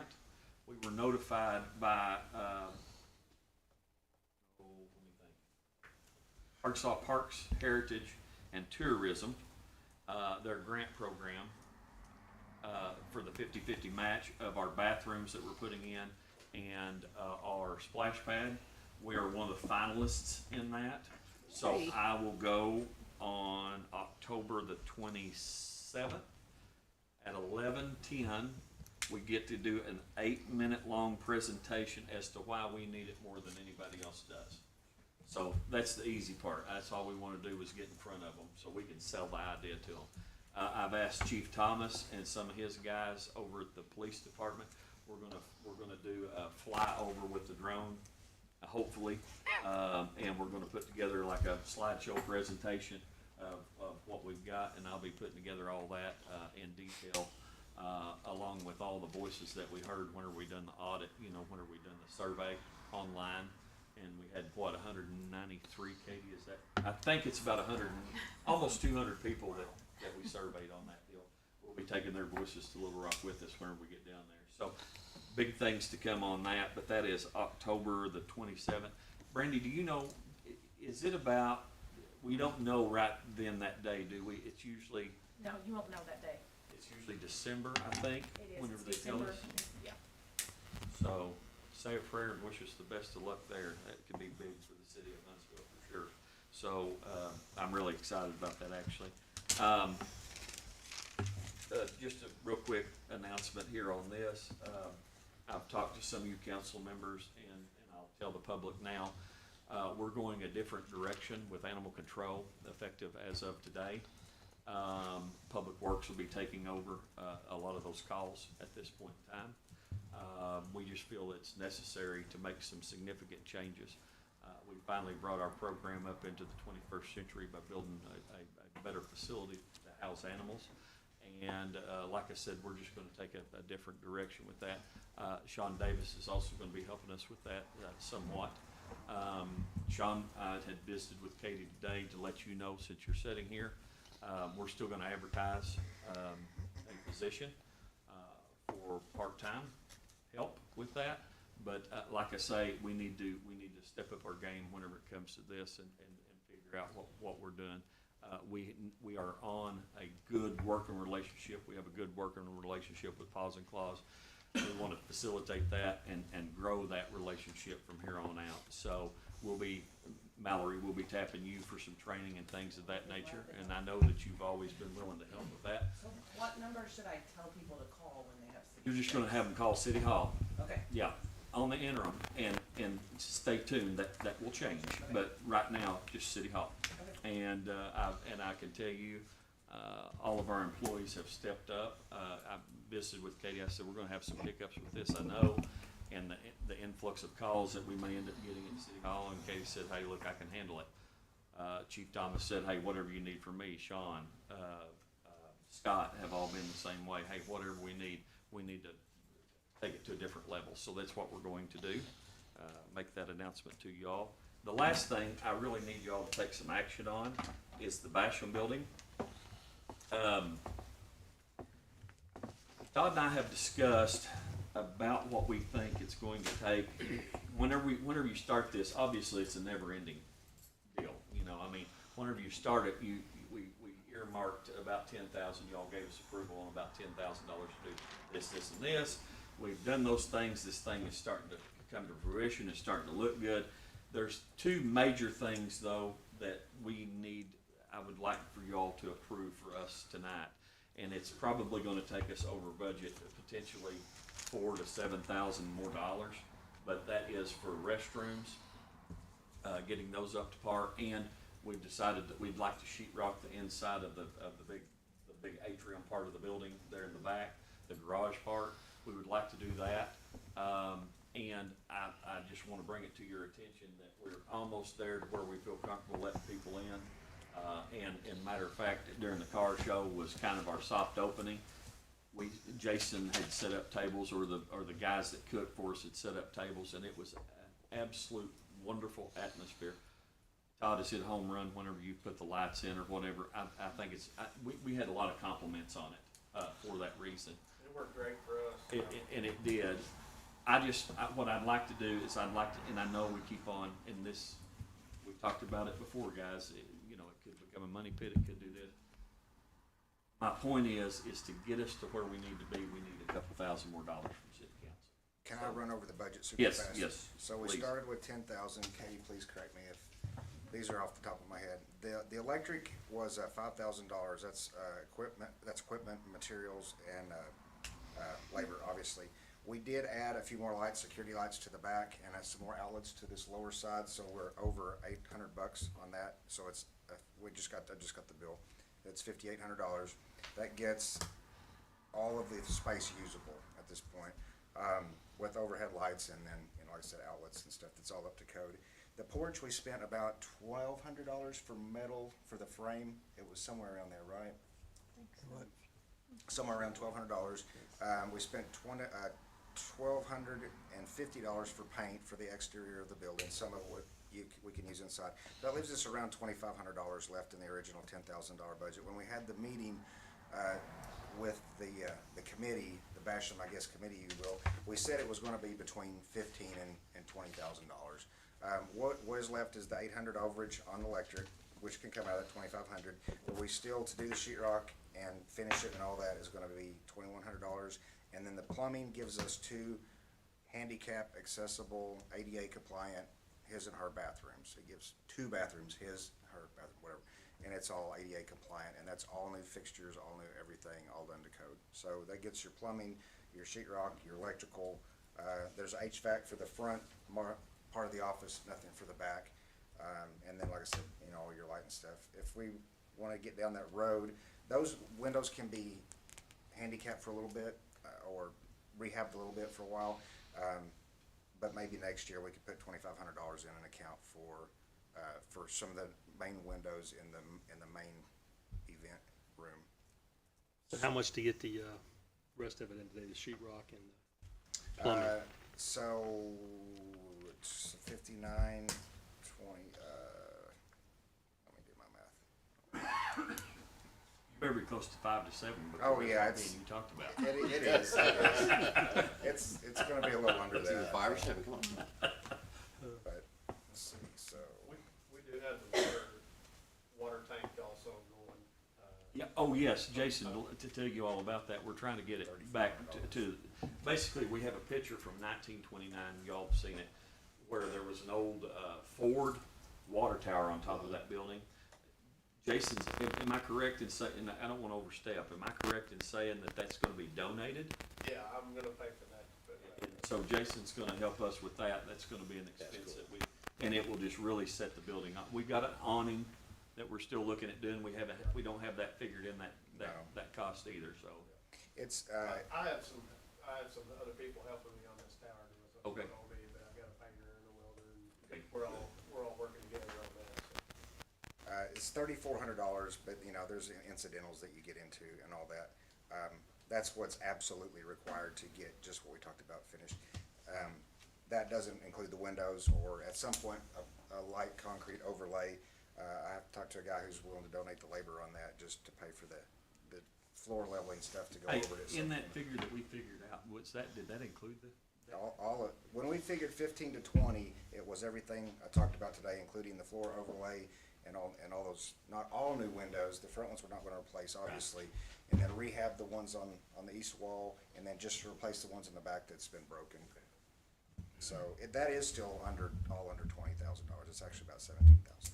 We were notified by, Arkansas Parks, Heritage, and Tourism, their grant program, for the 50-50 match of our bathrooms that we're putting in and our splash pad. We are one of the finalists in that. So Hey. I will go on October the 27th at 11:10. We get to do an 8-minute long presentation as to why we need it more than anybody else does. So that's the easy part. That's all we want to do is get in front of them so we can sell the idea to them. I've asked Chief Thomas and some of his guys over at the police department. We're gonna do a flyover with the drone, hopefully, and we're gonna put together like a slideshow presentation of what we've got, and I'll be putting together all that in detail. Along with all the voices that we heard whenever we done the audit, you know, whenever we done the survey online, and we had, what, 193, Katie, is that? I think it's about almost 200 people that we surveyed on that deal. We'll be taking their voices to Little Rock with us whenever we get down there. So, big things to come on that, but that is October the 27th. Brandy, do you know, is it about, we don't know right then that day, do we? It's usually, No, you won't know that day. it's usually December, I think, It is. whenever It's they tell December. us. Yeah. So say a prayer and wish us the best of luck there. That could be big for the city of Huntsville for sure. So I'm really excited about that actually. Just a real quick announcement here on this. I've talked to some of you council members and I'll tell the public now. We're going a different direction with animal control effective as of today. Public Works will be taking over a lot of those calls at this point in time. We just feel it's necessary to make some significant changes. We finally brought our program up into the 21st century by building a better facility to house animals. And like I said, we're just going to take a different direction with that. Sean Davis is also going to be helping us with that somewhat. Sean, I had visited with Katie today to let you know, since you're sitting here, we're still going to advertise a position for part-time help with that. But like I say, we need to step up our game whenever it comes to this and figure out what we're doing. We are on a good working relationship. We have a good working relationship with Paws and Claws. We want to facilitate that and grow that relationship from here on out. So Mallory, we'll be tapping you for some training and things of that nature. And I know that you've always been willing to help with that. So what number should I tell people to call when they have city? You're just going to have them call City Hall. Okay. Yeah, on the interim, and stay tuned, that will change, but right now, just City Hall. And I can tell you, all of our employees have stepped up. I visited with Katie, I said, we're gonna have some hiccups with this, I know, and the influx of calls that we may end up getting at City Hall, and Katie said, hey, look, I can handle it. Chief Thomas said, hey, whatever you need from me, Sean, Scott have all been the same way, hey, whatever we need to take it to a different level. So that's what we're going to do, make that announcement to y'all. The last thing I really need y'all to take some action on is the Basham building. Todd and I have discussed about what we think it's going to take. Whenever you start this, obviously it's a never-ending deal. You know, I mean, whenever you start it, we earmarked about $10,000. Y'all gave us approval on about $10,000 to do this, and this. We've done those things. This thing is starting to come to fruition. It's starting to look good. There's two major things, though, that I would like for y'all to approve for us tonight. And it's probably going to take us over budget, potentially $4,000 to $7,000 more dollars. But that is for restrooms, getting those up to par. And we've decided that we'd like to sheetrock the inside of the big atrium part of the building there in the back, the garage part. We would like to do that. And I just want to bring it to your attention that we're almost there to where we feel comfortable letting people in. And matter of fact, during the car show was kind of our soft opening. Jason had set up tables, or the guys that cooked for us had set up tables, and it was an absolute wonderful atmosphere. Todd has hit a home run whenever you put the lights in or whatever. I think we had a lot of compliments on it for that reason. It worked great for us. And it did. What I'd like to do is and I know we keep on in this, we've talked about it before, guys, it could become a money pit, it could do this. My point is to get us to where we need to be, we need a couple $1,000 more from city council. Can I run over the budget super Yes, fast? yes, So we please. started with 10,000. Katie, please correct me if these are off the top of my head. The electric was $5,000. That's equipment, materials, and labor, obviously. We did add a few more lights, security lights to the back, and some more outlets to this lower side. So we're over $800 on that. So it's I just got the bill. It's $5,800. That gets all of the space usable at this point, with overhead lights and then, like I said, outlets and stuff. That's all up to code. The porch, we spent about $1,200 for metal for the frame. It was somewhere around there, right? Somewhere around $1,200. We spent $1,250 for paint for the exterior of the building. Some of what we can use inside. That leaves us around $2,500 left in the original $10,000 budget. When we had the meeting with the committee, the Basham, I guess, committee, you will, we said it was gonna be between $15,000 and $20,000. What was left is the 800 overage on electric, which can come out of that 2,500. But we still, to do the sheetrock and finish it and all that, is gonna be $2,100. And then the plumbing gives us 2 handicap accessible, ADA compliant, his and her bathrooms. It gives 2 bathrooms, his, her bathroom, whatever. And it's all ADA compliant, and that's all new fixtures, all new everything, all done to code. So that gets your plumbing, your sheetrock, your electrical. There's HVAC for the front part of the office, nothing for the back. And then, like I said, you know, all your light and stuff. If we want to get down that road, those windows can be handicapped for a little bit, or rehabbed a little bit for a while. But maybe next year we could put $2,500 in an account for some of the main windows in the main event room. So how much to get the rest of it in today, the sheetrock and the plumbing? So it's 59, 20, let me do my math. Better be close to 5 to 7. Oh, yeah, You talked about. It is. It's gonna be a little under It's either that. 5 or 7, come on. But, let's see, so, We do have the water tank also going. Yeah, oh, yes, Jason, to tell you all about that, we're trying to get it back to, basically, we have a picture from 1929, y'all have seen it, where there was an old Ford water tower on top of that building. Jason's, am I correct in saying, and I don't want to overstep, am I correct in saying that that's going to be donated? Yeah, I'm gonna pay for that. So Jason's going to help us with that. That's going to be an expense that we, and it will just really set the building up. We've got an awning that we're still looking at doing. We don't have that figured in that cost either, so. it's, I have some other people helping me on this tower doing something. Okay. On me, but I've got a painter and a welder, and Okay. we're all working together on that, so. it's $3,400, but you know, there's incidentals that you get into and all that. That's what's absolutely required to get just what we talked about finished. That doesn't include the windows or at some point a light concrete overlay. I have talked to a guy who's willing to donate the labor on that just to pay for the floor leveling stuff to go Hey, over it. in that figure that we figured out, did that include When we figured 15 to 20, it was everything I talked about today, including the floor overlay and all those, not all new windows. The front ones we're not going to replace, obviously, and then rehab the ones on the east wall, and then just replace the ones in the back that's been broken. So that is still under $20,000. It's actually about $17,000.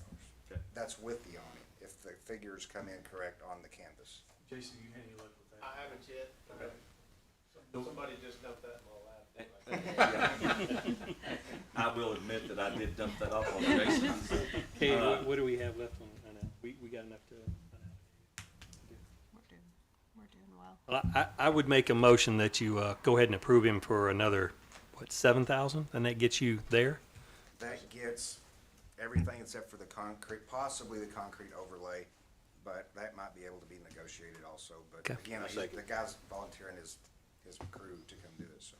Okay. That's with the awning, if the figures come in correct on the canvas. Jason, you had any luck with that? I haven't yet. Okay. Somebody just dumped that in my lap. I will admit that I did dump that off on Jason. Okay, what do we have left on, I know, we got enough to. We're doing well. Well, I would make a motion that you go ahead and approve him for another, 7,000, and that gets you there? That gets everything except for the concrete, possibly the concrete overlay, but that might be able to be negotiated also. But Okay. again, the guy's volunteering his crew to come do this, so.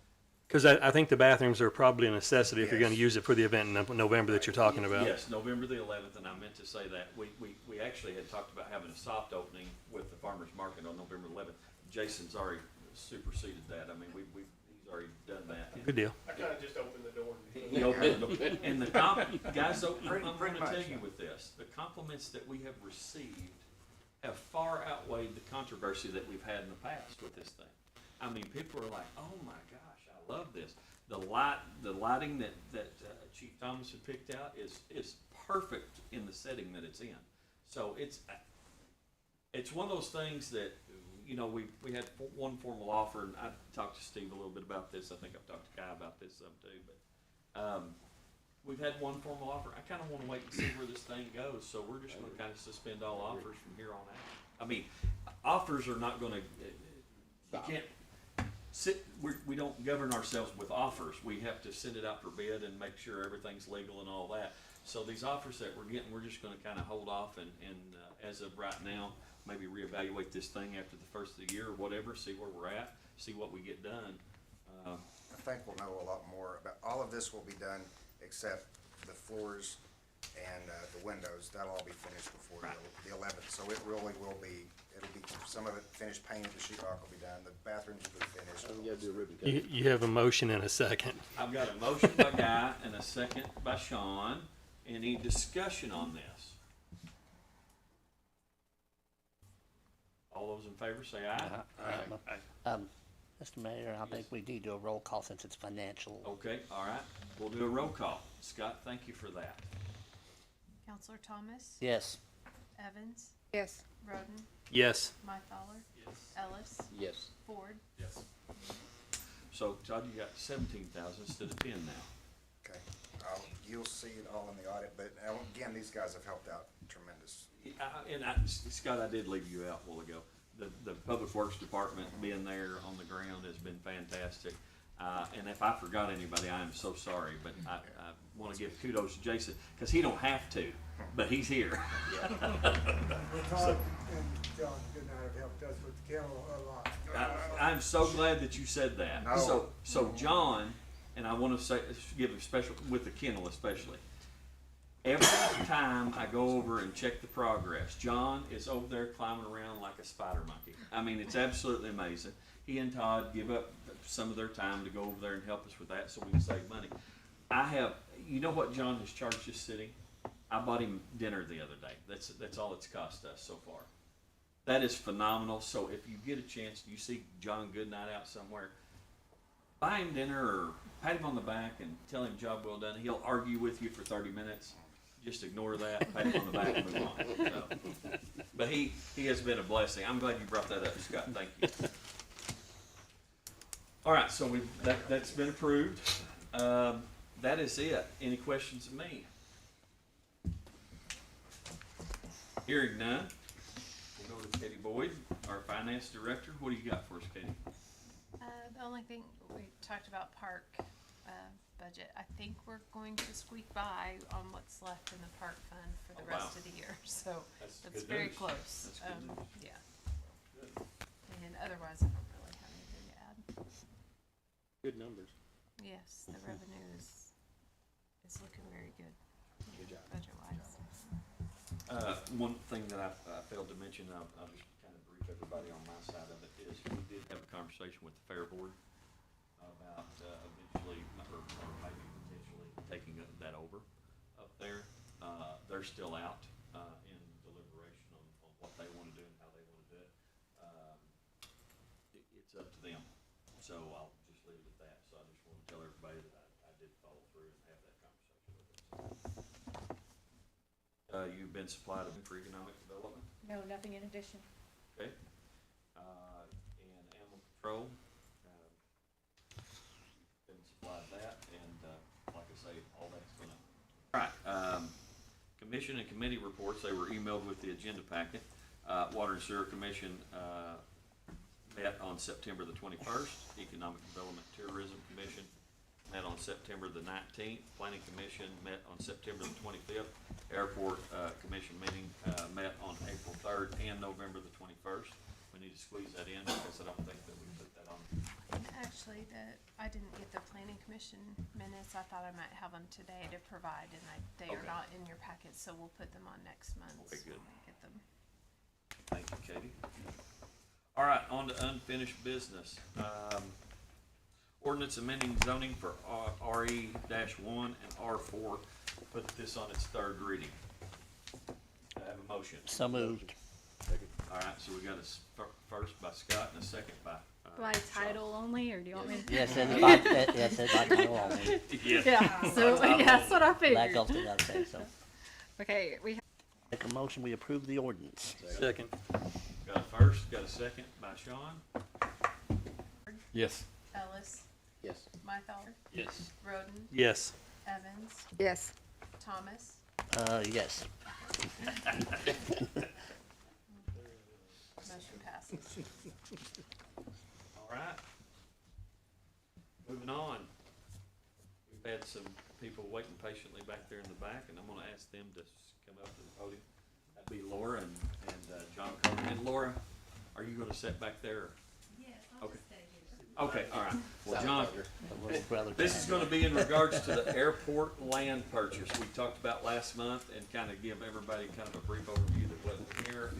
Because I think the bathrooms are probably a necessity if you're gonna Yes. use it for the event in November that you're talking about. Yes, November the 11th, and I meant to say that. We actually had talked about having a soft opening with the farmer's market on November 11th. Jason's already superseded that. I mean, he's already done that. Good deal. I kinda just opened the door. He opened the door. And the guys, I'm gonna tell you with this, the compliments that we have received have far outweighed the controversy that we've had in the past with this thing. I mean, people are like, oh my gosh, I love this. The lighting that Chief Thomas had picked out is perfect in the setting that it's in. So it's one of those things that, you know, we had one formal offer, and I talked to Steve a little bit about this. I think I've talked to Guy about this some too, but we've had one formal offer. I kind of want to wait and see where this thing goes, so we're just going to kind of suspend all offers from here on out. I mean, offers are not going to, you can't sit, we don't govern ourselves with offers. We have to send it out for bid and make sure everything's legal and all that. So these offers that we're getting, we're just going to kind of hold off and as of right now, maybe reevaluate this thing after the first of the year or whatever, see where we're at, see what we get done. I think we'll know a lot more about, all of this will be done except the floors and the windows. That'll all be finished before the 11th. So it really will be, it'll be some of it finished painted, the sheetrock will be done, the bathrooms will be finished. You gotta do a ribbon cut. You have a motion and a second. I've got a motion by Guy and a second by Sean. Any discussion on this? All those in favor say aye. Aye. Mr. Mayor, I think we need to do a roll call since it's financial. Okay, all right. We'll do a roll call. Scott, thank you for that. Counselor Thomas? Yes. Evans? Yes. Roden? Yes. Myfaller? Yes. Ellis? Yes. Ford? Yes. So, Todd, you got 17,000 instead of 10 now. Okay, you'll see it all in the audit, but again, these guys have helped out tremendous. Scott, I did leave you out a while ago. The Public Works Department being there on the ground has been fantastic. And if I forgot anybody, I am so sorry, but I want to give kudos to Jason, because he don't have to, but he's here. Well, Todd and John Goodnight have helped us with the kennel a lot. I'm so glad that you said that. No. So John, and I want to give a special, with the kennel especially, every time I go over and check the progress, John is over there climbing around like a spider monkey. I mean, it's absolutely amazing. He and Todd give up some of their time to go over there and help us with that so we can save money. You know what John has charged this city? I bought him dinner the other day. That's all it's cost us so far. That is phenomenal. So if you get a chance, you see John Goodnight out somewhere, buy him dinner or pat him on the back and tell him job well done. He'll argue with you for 30 minutes. Just ignore that, pat him on the back and move on. So, but he has been a blessing. I'm glad you brought that up, Scott. Thank you. All right, so that's been approved. That is it. Any questions of me? Hearing none, we'll go to Katie Boyd, our finance director. What do you got for us, Katie? The only thing, we talked about park, budget. I think we're going to squeak by on what's left in the park fund for the rest of the year, so That's it's good very news. close. That's good news. Yeah. And otherwise, I don't really have anything to add. Good numbers. Yes, the revenue is looking very good. Good job. Budget-wise. One thing that I failed to mention, I'll just kind of brief everybody on my side of it, is we did have a conversation with the Fair Board about eventually, or maybe potentially taking that over up there. They're still out in deliberation on what they want to do and how they want to do it. It's up to them. So I'll just leave it at that. So I just want to tell everybody that I did follow through and have that conversation with them. You've been supplied for economic development. No, nothing in addition. Okay. And animal control, been supplied that, and, like I say, all that's gonna. All right, commission and committee reports, they were emailed with the agenda packet. Water and Sewer Commission, met on September the 21st. Economic Development Tourism Commission met on September the 19th. Planning Commission met on September the 25th. Airport Commission meeting met on April 3rd and November the 21st. We need to squeeze that in because I don't think that we put that on. And actually, I didn't get the planning commission minutes. I thought I might have them today to provide, and they are Okay. not in your packet, so we'll put them on next month. Okay, good. Get them. Thank you, Katie. All right, on to unfinished business. Ordinance amending zoning for RE-1 and R4. Put this on its third reading. I have a motion. So moved. All right, so we got a first by Scott and a second by. By title only, or do you want me to? Yes, and by title only. Yeah, so, yeah, that's what I That figured. goes without saying, so. Okay, we Make a motion, we approve the ordinance. Second. Got a first, got a second by Sean. Yes. Ellis, Yes. Myfaller, Yes. Roden, Yes. Evans, Yes. Thomas. Yes. Motion passes. All right. Moving on. We've had some people waiting patiently back there in the back, and I'm gonna ask them to come up to the podium. That'd be Laura and John Carter. And Laura, are you gonna sit back there? Yes, I'll just stay here. Okay, all right. Well, John, The little brother this is gonna be in regards to the airport land purchase we talked about last month, and kind of give everybody kind of a brief overview that with it here.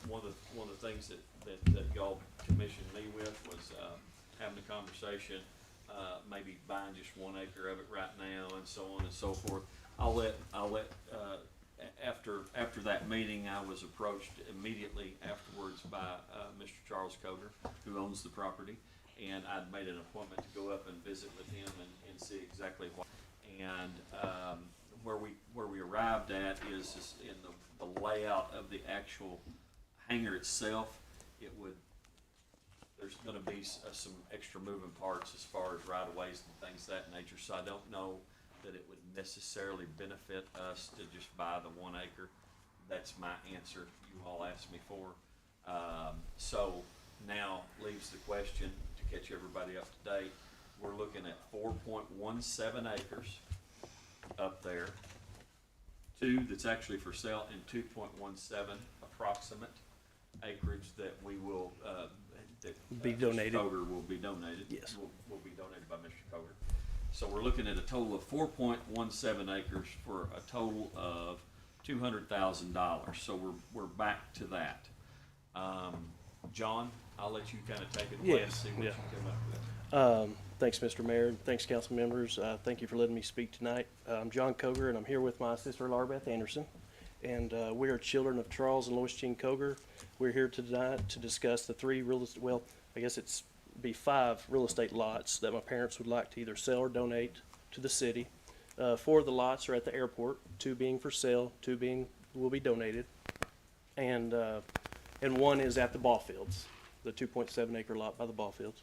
One of the things that y'all commissioned me with was, having a conversation, maybe buying just 1 acre of it right now and so on and so forth. I'll let, after that meeting, I was approached immediately afterwards by, Mr. Charles Coder, who owns the property. And I'd made an appointment to go up and visit with him and see exactly what. And, where we arrived at is in the layout of the actual hangar itself. There's gonna be some extra moving parts as far as right-of-ways and things of that nature, so I don't know that it would necessarily benefit us to just buy the 1 acre. That's my answer you all asked me for. So now leaves the question, to catch everybody up to date, we're looking at 4.17 acres up there, 2 that's actually for sale, and 2.17 approximate acreage that we will, Be donated. Mr. Coder will be donated. Yes. Will be donated by Mr. Coder. So we're looking at a total of 4.17 acres for a total of $200,000. So we're back to that. John, I'll let you kind of take it away and Yes, see what yeah. you come up with. Thanks, Mr. Mayor. Thanks, council members. Thank you for letting me speak tonight. I'm John Coger, and I'm here with my sister, Laura Beth Anderson. And we are children of Charles and Lois Jean Coger. We're here tonight to discuss the 3 I guess it's be 5 real estate lots that my parents would like to either sell or donate to the city. 4 of the lots are at the airport, 2 being for sale, 2 will be donated. And 1 is at the ball fields, the 2.7 acre lot by the ball fields.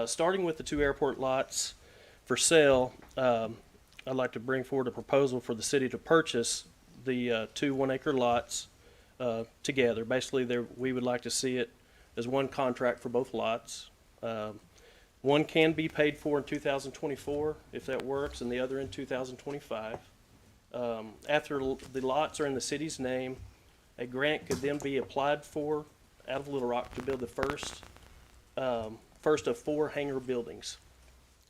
Starting with the 2 airport lots for sale, I'd like to bring forward a proposal for the city to purchase the 2 1 acre lots together. Basically, we would like to see it as one contract for both lots. One can be paid for in 2024 if that works, and the other in 2025. After the lots are in the city's name, a grant could then be applied for out of Little Rock to build the first of 4 hangar buildings.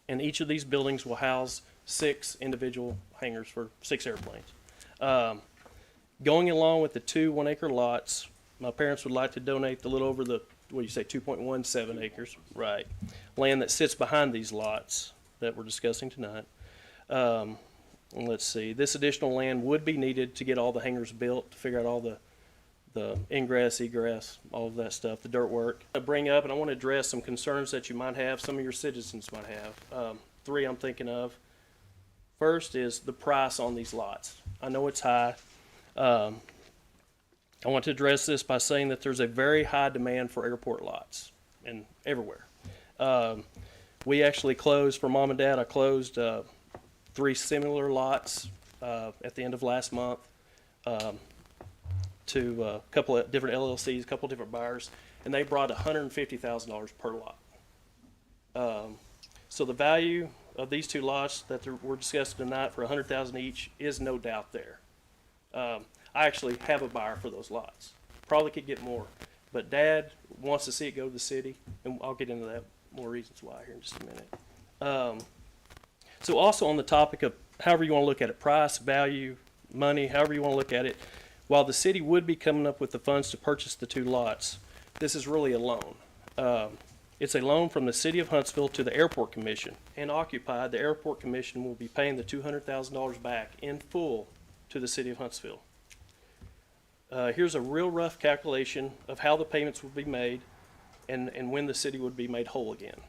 And each of these buildings will house 6 individual hangars for 6 airplanes. Going along with the 2 1 acre lots, my parents would like to donate the little over the, 2.17 acres, right, land that sits behind these lots that we're discussing tonight. Let's see, this additional land would be needed to get all the hangars built, to figure out all the ingress, egress, all of that stuff, the dirt work. I bring up, and I want to address some concerns that you might have, some of your citizens might have. 3 I'm thinking of. First is the price on these lots. I know it's high. I want to address this by saying that there's a very high demand for airport lots and everywhere. We actually closed, for mom and dad, I closed 3 similar lots at the end of last month to a couple of different LLCs, a couple of different buyers, and they brought $150,000 per lot. So the value of these 2 lots that we're discussing tonight for $100,000 each is no doubt there. I actually have a buyer for those lots. Probably could get more, but Dad wants to see it go to the city, and I'll get into that more reasons why here in just a minute. So also on the topic of however you want to look at it, price, value, money, however you want to look at it, while the city would be coming up with the funds to purchase the 2 lots, this is really a loan. It's a loan from the city of Huntsville to the Airport Commission. And occupied, the Airport Commission will be paying the $200,000 back in full to the city of Huntsville. Here's a real rough calculation of how the payments will be made and when the city would be made whole again.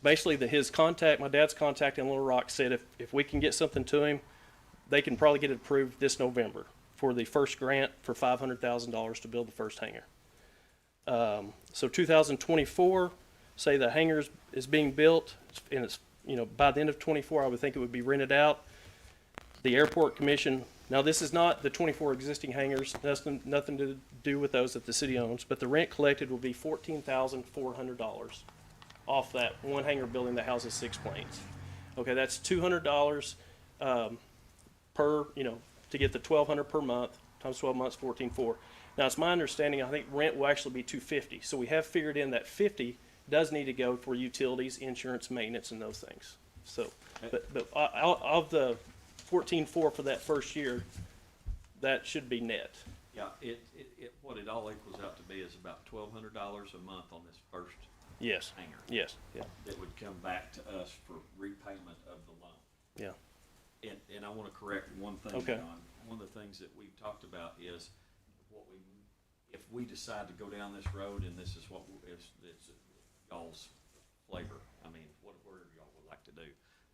Basically, my dad's contact in Little Rock said if we can get something to him, they can probably get it approved this November for the first grant for $500,000 to build the first hangar. So 2024, say the hangar is being built, and it's, by the end of 24, I would think it would be rented out. The Airport Commission, now this is not the 24 existing hangars, nothing to do with those that the city owns, but the rent collected will be $14,400 off that 1 hangar building that houses 6 planes. Okay, that's $200 per, to get the $1,200 per month, times 12 months, 14,400. Now, it's my understanding, I think rent will actually be $250. So we have figured in that $50 does need to go for utilities, insurance, maintenance, and those things. So, but of the 14,400 for that first year, that should be net. Yeah, what it all equals out to be is about $1,200 a month on this first Yes, hanger. yes, yeah, That would come back to us for repayment of the loan. yeah. And I want to correct one thing, Okay. John. One of the things that we've talked about is if we decide to go down this road, and this is what it's y'all's flavor. I mean, whatever y'all would like to do.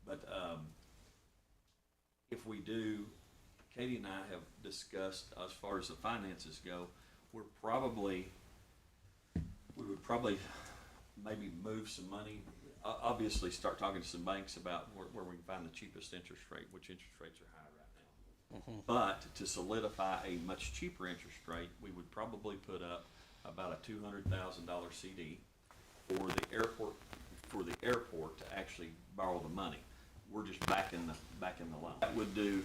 But if we do, Katie and I have discussed as far as the finances go, we would probably maybe move some money. Obviously, start talking to some banks about where we can find the cheapest interest rate, which interest rates are high right now. But to solidify a much cheaper interest rate, we would probably put up about a $200,000 CD for the airport to actually borrow the money. We're just backing the loan. That would do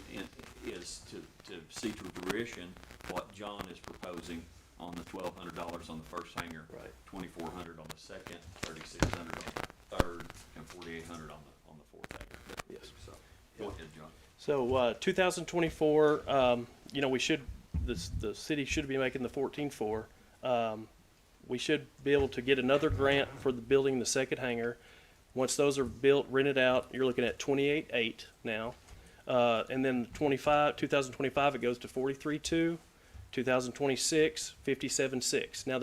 is to see to fruition what John is proposing on the $1,200 on the first hanger, Right. $2,400 on the second, $3,600 on the third, and $4,800 on the fourth hanger. Yes. So go ahead, John. So 2024, the city should be making the 14.4. We should be able to get another grant for the building the second hangar. Once those are built, rented out, you're looking at 28.8 now. And then 2025, it goes to 43.2. 2026, 57.6. Now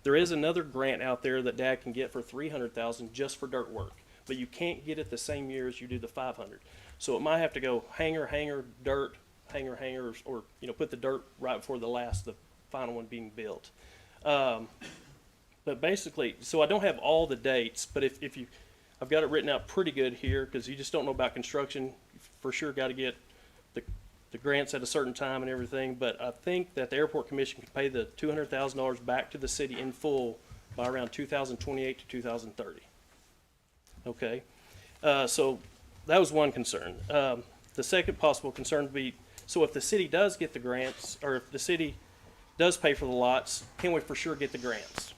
there is another grant out there that Dad can get for $300,000 just for dirt work, but you can't get it the same year as you do the 500. So it might have to go hanger, dirt, hanger, or put the dirt right before the final one being built. But basically, so I don't have all the dates, but if I've got it written out pretty good here, because you just don't know about construction. For sure, got to get the grants at a certain time and everything. But I think that the airport commission can pay the $200,000 back to the city in full by around 2028 to 2030. Okay, so that was one concern. The second possible concern would be, so if the city does get the grants, or if the city does pay for the lots, can we for sure get the grants?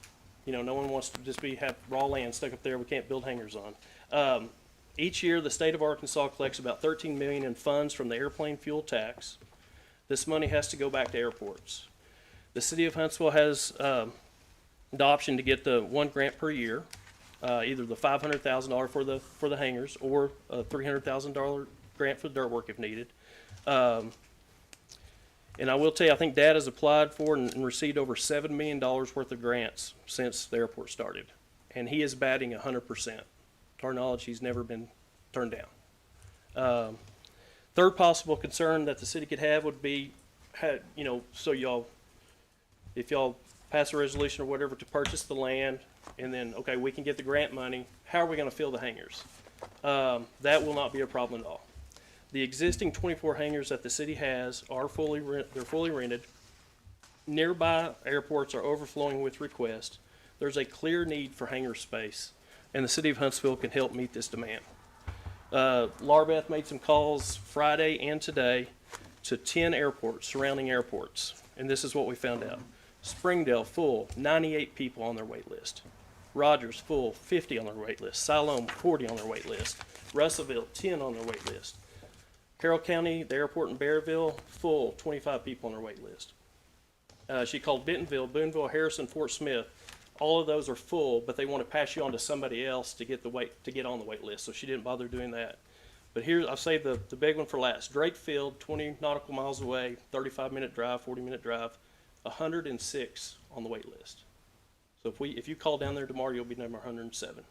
No one wants to just have raw land stuck up there we can't build hangars on. Each year, the state of Arkansas collects about $13 million in funds from the airplane fuel tax. This money has to go back to airports. The city of Huntsville has the option to get the one grant per year, either the $500,000 for the hangars or a $300,000 grant for the dirt work if needed. And I will tell you, I think Dad has applied for and received over $7 million worth of grants since the airport started. And he is batting 100%. To our knowledge, he's never been turned down. Third possible concern that the city could have would be, so if y'all pass a resolution or whatever to purchase the land, and then, okay, we can get the grant money, how are we gonna fill the hangars? That will not be a problem at all. The existing 24 hangars that the city has are fully rented. Nearby airports are overflowing with requests. There's a clear need for hangar space, and the city of Huntsville can help meet this demand. Larbeth made some calls Friday and today to 10 airports, surrounding airports, and this is what we found out. Springdale, full, 98 people on their wait list. Rogers, full, 50 on their wait list. Siloam, 40 on their wait list. Russellville, 10 on their wait list. Carroll County, the airport in Bearville, full, 25 people on their wait list. She called Bentonville, Boonville, Harrison, Fort Smith. All of those are full, but they want to pass you on to somebody else to get on the wait list. So she didn't bother doing that. But here, I'll save the big one for last. Drake Field, 20 nautical miles away, 35-minute drive, 40-minute drive, 106 on the wait list. So if you call down there tomorrow, you'll be number 107.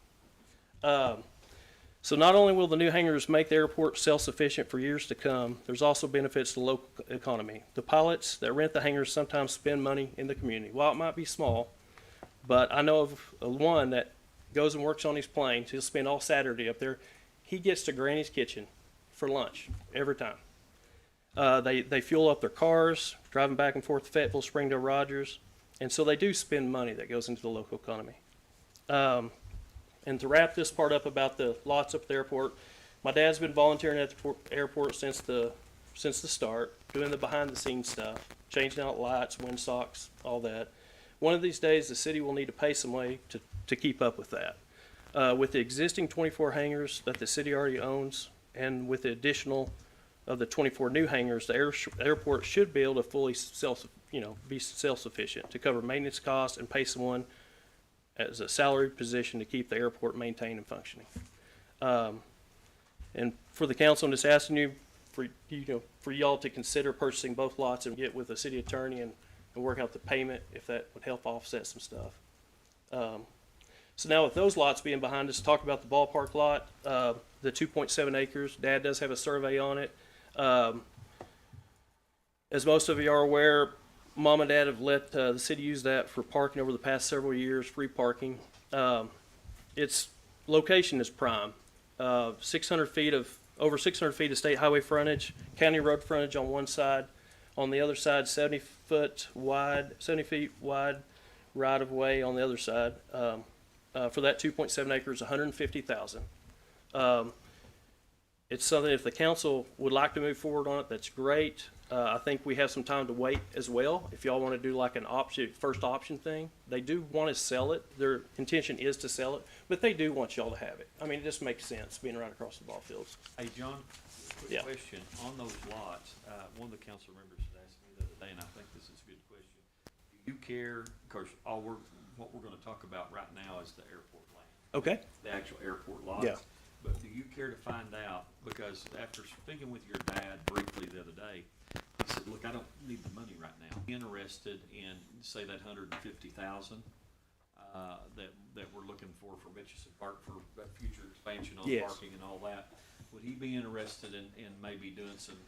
So not only will the new hangars make the airport self-sufficient for years to come, there's also benefits to the local economy. The pilots that rent the hangars sometimes spend money in the community. While it might be small, but I know of one that goes and works on his planes. He'll spend all Saturday up there. He gets to Granny's Kitchen for lunch every time. They fuel up their cars, driving back and forth to Fayetteville, Springdale, Rogers. And so they do spend money that goes into the local economy. And to wrap this part up about the lots up at the airport, my dad's been volunteering at the airport since the start, doing the behind-the-scenes stuff, changing out lights, windsocks, all that. One of these days, the city will need to pay some way to keep up with that. With the existing 24 hangars that the city already owns, and with the additional of the 24 new hangars, the airport should be able to fully be self-sufficient to cover maintenance costs and pay someone as a salaried position to keep the airport maintained and functioning. And for the council, I'm just asking you, for y'all to consider purchasing both lots and get with the city attorney and work out the payment if that would help offset some stuff. So now with those lots being behind us, talk about the ballpark lot, the 2.7 acres. Dad does have a survey on it. As most of you are aware, Mom and Dad have let the city use that for parking over the past several years, free parking. Its location is prime. 600 feet of, over 600 feet of state highway frontage, county road frontage on one side. On the other side, 70 feet wide right of way on the other side. For that 2.7 acres, $150,000. It's something, if the council would like to move forward on it, that's great. I think we have some time to wait as well. If y'all want to do like an option, first option thing, they do want to sell it. Their intention is to sell it, but they do want y'all to have it. I mean, it just makes sense being right across the ball fields. Hey, John, quick Yeah. question. On those lots, one of the council members had asked me the other day, and I think this is a good question. Do you care, of course, what we're gonna talk about right now is the airport land. Okay. The actual airport lots. Yeah. But do you care to find out, because after speaking with your dad briefly the other day, he said, look, I don't need the money right now. Interested in, say, that $150,000, that we're looking for Mitchison Park for future expansion on Yes. parking and all that. Would he be interested in maybe doing some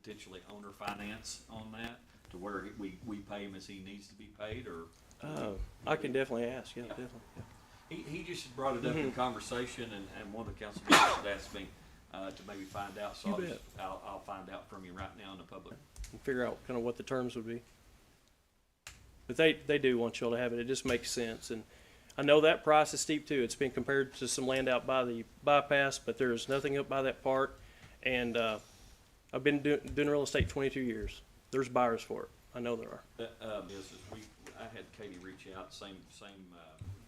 potentially owner finance on that to where we pay him as he needs to be paid, or? I can definitely ask, yeah, definitely. Yeah. He just brought it up in conversation, and one of the council members had asked me to maybe find out, so You bet. I'll find out from you right now in the public. And figure out kind of what the terms would be. But they do want y'all to have it. It just makes sense. And I know that price is steep too. It's been compared to some land out by the bypass, but there's nothing up by that park. And I've been doing real estate 22 years. There's buyers for it. I know there are. I had Katie reach out, same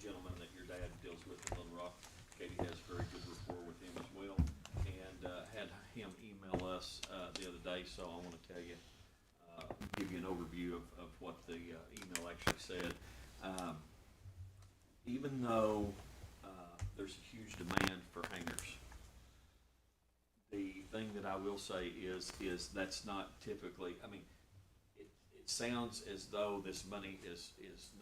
gentleman that your dad deals with in Little Rock. Katie has very good rapport with him as well, and had him email us the other day. So I want to tell you, give you an overview of what the email actually said. Even though there's a huge demand for hangars, the thing that I will say is that's not typically, I mean, it sounds as though this money is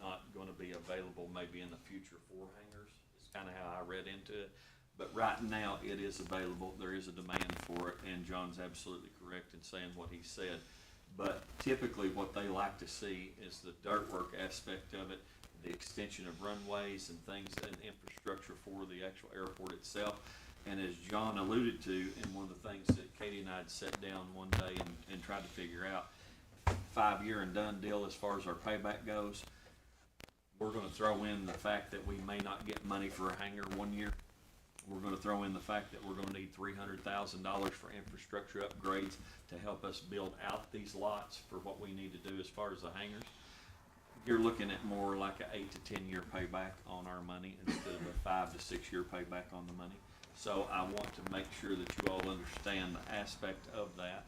not going to be available maybe in the future for hangars. It's kind of how I read into it. But right now it is available. There is a demand for it, and John's absolutely correct in saying what he said. But typically what they like to see is the dirt work aspect of it, the extension of runways and things and infrastructure for the actual airport itself. And as John alluded to, and one of the things that Katie and I had sat down one day and tried to figure out, 5-year and done deal as far as our payback goes. We're going to throw in the fact that we may not get money for a hangar 1 year. We're going to throw in the fact that we're going to need $300,000 for infrastructure upgrades to help us build out these lots for what we need to do as far as the hangars. You're looking at more like an 8 to 10 year payback on our money instead of a 5 to 6 year payback on the money. So I want to make sure that you all understand the aspect of that.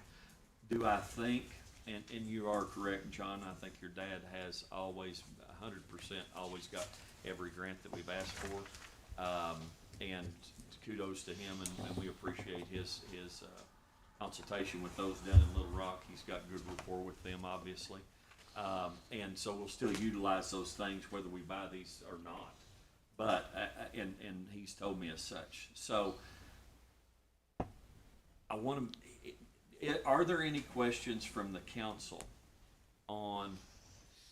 Do I think, and you are correct, John, I think your dad has always 100% always got every grant that we've asked for. And kudos to him, and we appreciate his consultation with those down in Little Rock. He's got good rapport with them, obviously. And so we'll still utilize those things whether we buy these or not. But, and he's told me as such. So I want to, are there any questions from the council on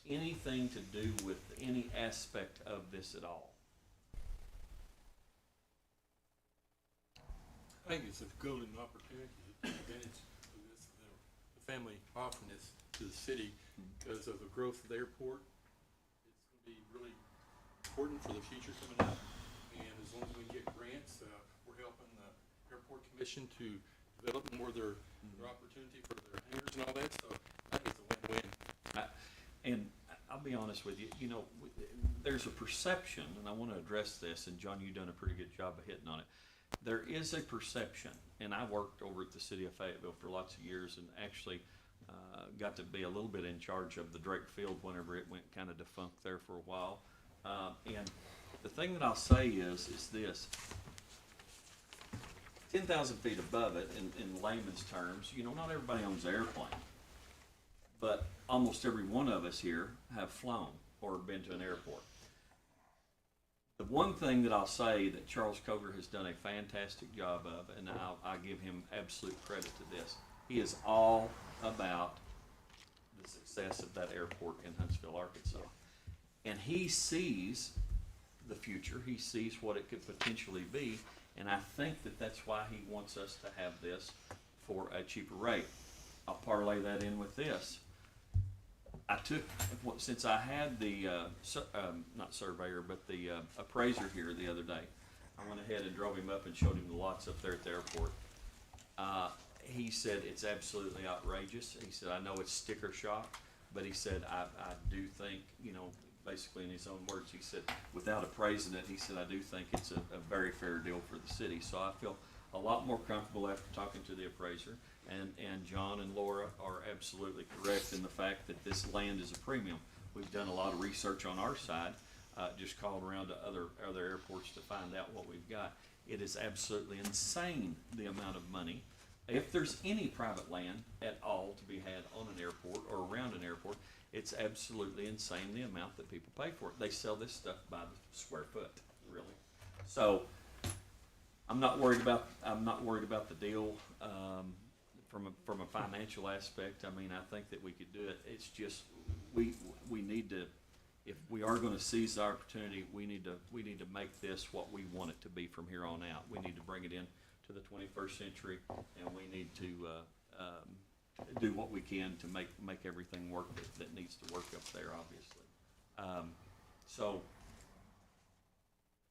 anything to do with any aspect of this at all? I think it's a golden opportunity to take advantage of this, the family offering this to the city because of the growth of the airport. It's going to be really important for the future coming up. And as long as we get grants, we're helping the airport commission to develop more of their opportunity for their hangars and all that. So I think it's a win-win. And I'll be honest with you, you know, there's a perception, and I want to address this, and John, you've done a pretty good job of hitting on it. there is a perception, and I worked over at the city of Fayetteville for lots of years and actually got to be a little bit in charge of the Drake Field whenever it went kind of defunct there for a while. And the thing that I'll say is this. 10,000 feet above it, in layman's terms, you know, not everybody owns an airplane. But almost every one of us here have flown or been to an airport. The one thing that I'll say that Charles Coger has done a fantastic job of, and I give him absolute credit to this, he is all about the success of that airport in Huntsville, Arkansas. And he sees the future, he sees what it could potentially be, and I think that that's why he wants us to have this for a cheaper rate. I'll parlay that in with this. I took, since I had the, not surveyor, but the appraiser here the other day, I went ahead and drove him up and showed him the lots up there at the airport. He said it's absolutely outrageous. He said, I know it's sticker shock, but he said, I do think, you know, basically in his own words, he said, without appraising it, he said, I do think it's a very fair deal for the city. So I feel a lot more comfortable after talking to the appraiser. And John and Laura are absolutely correct in the fact that this land is a premium. We've done a lot of research on our side, just called around to other airports to find out what we've got. It is absolutely insane the amount of money. If there's any private land at all to be had on an airport or around an airport, it's absolutely insane the amount that people pay for it. They sell this stuff by the square foot, really. So I'm not worried about the deal from a financial aspect. I mean, I think that we could do it. It's just we need to, if we are going to seize the opportunity, we need to make this what we want it to be from here on out. We need to bring it in to the 21st century, and we need to do what we can to make everything work that needs to work up there, obviously. So,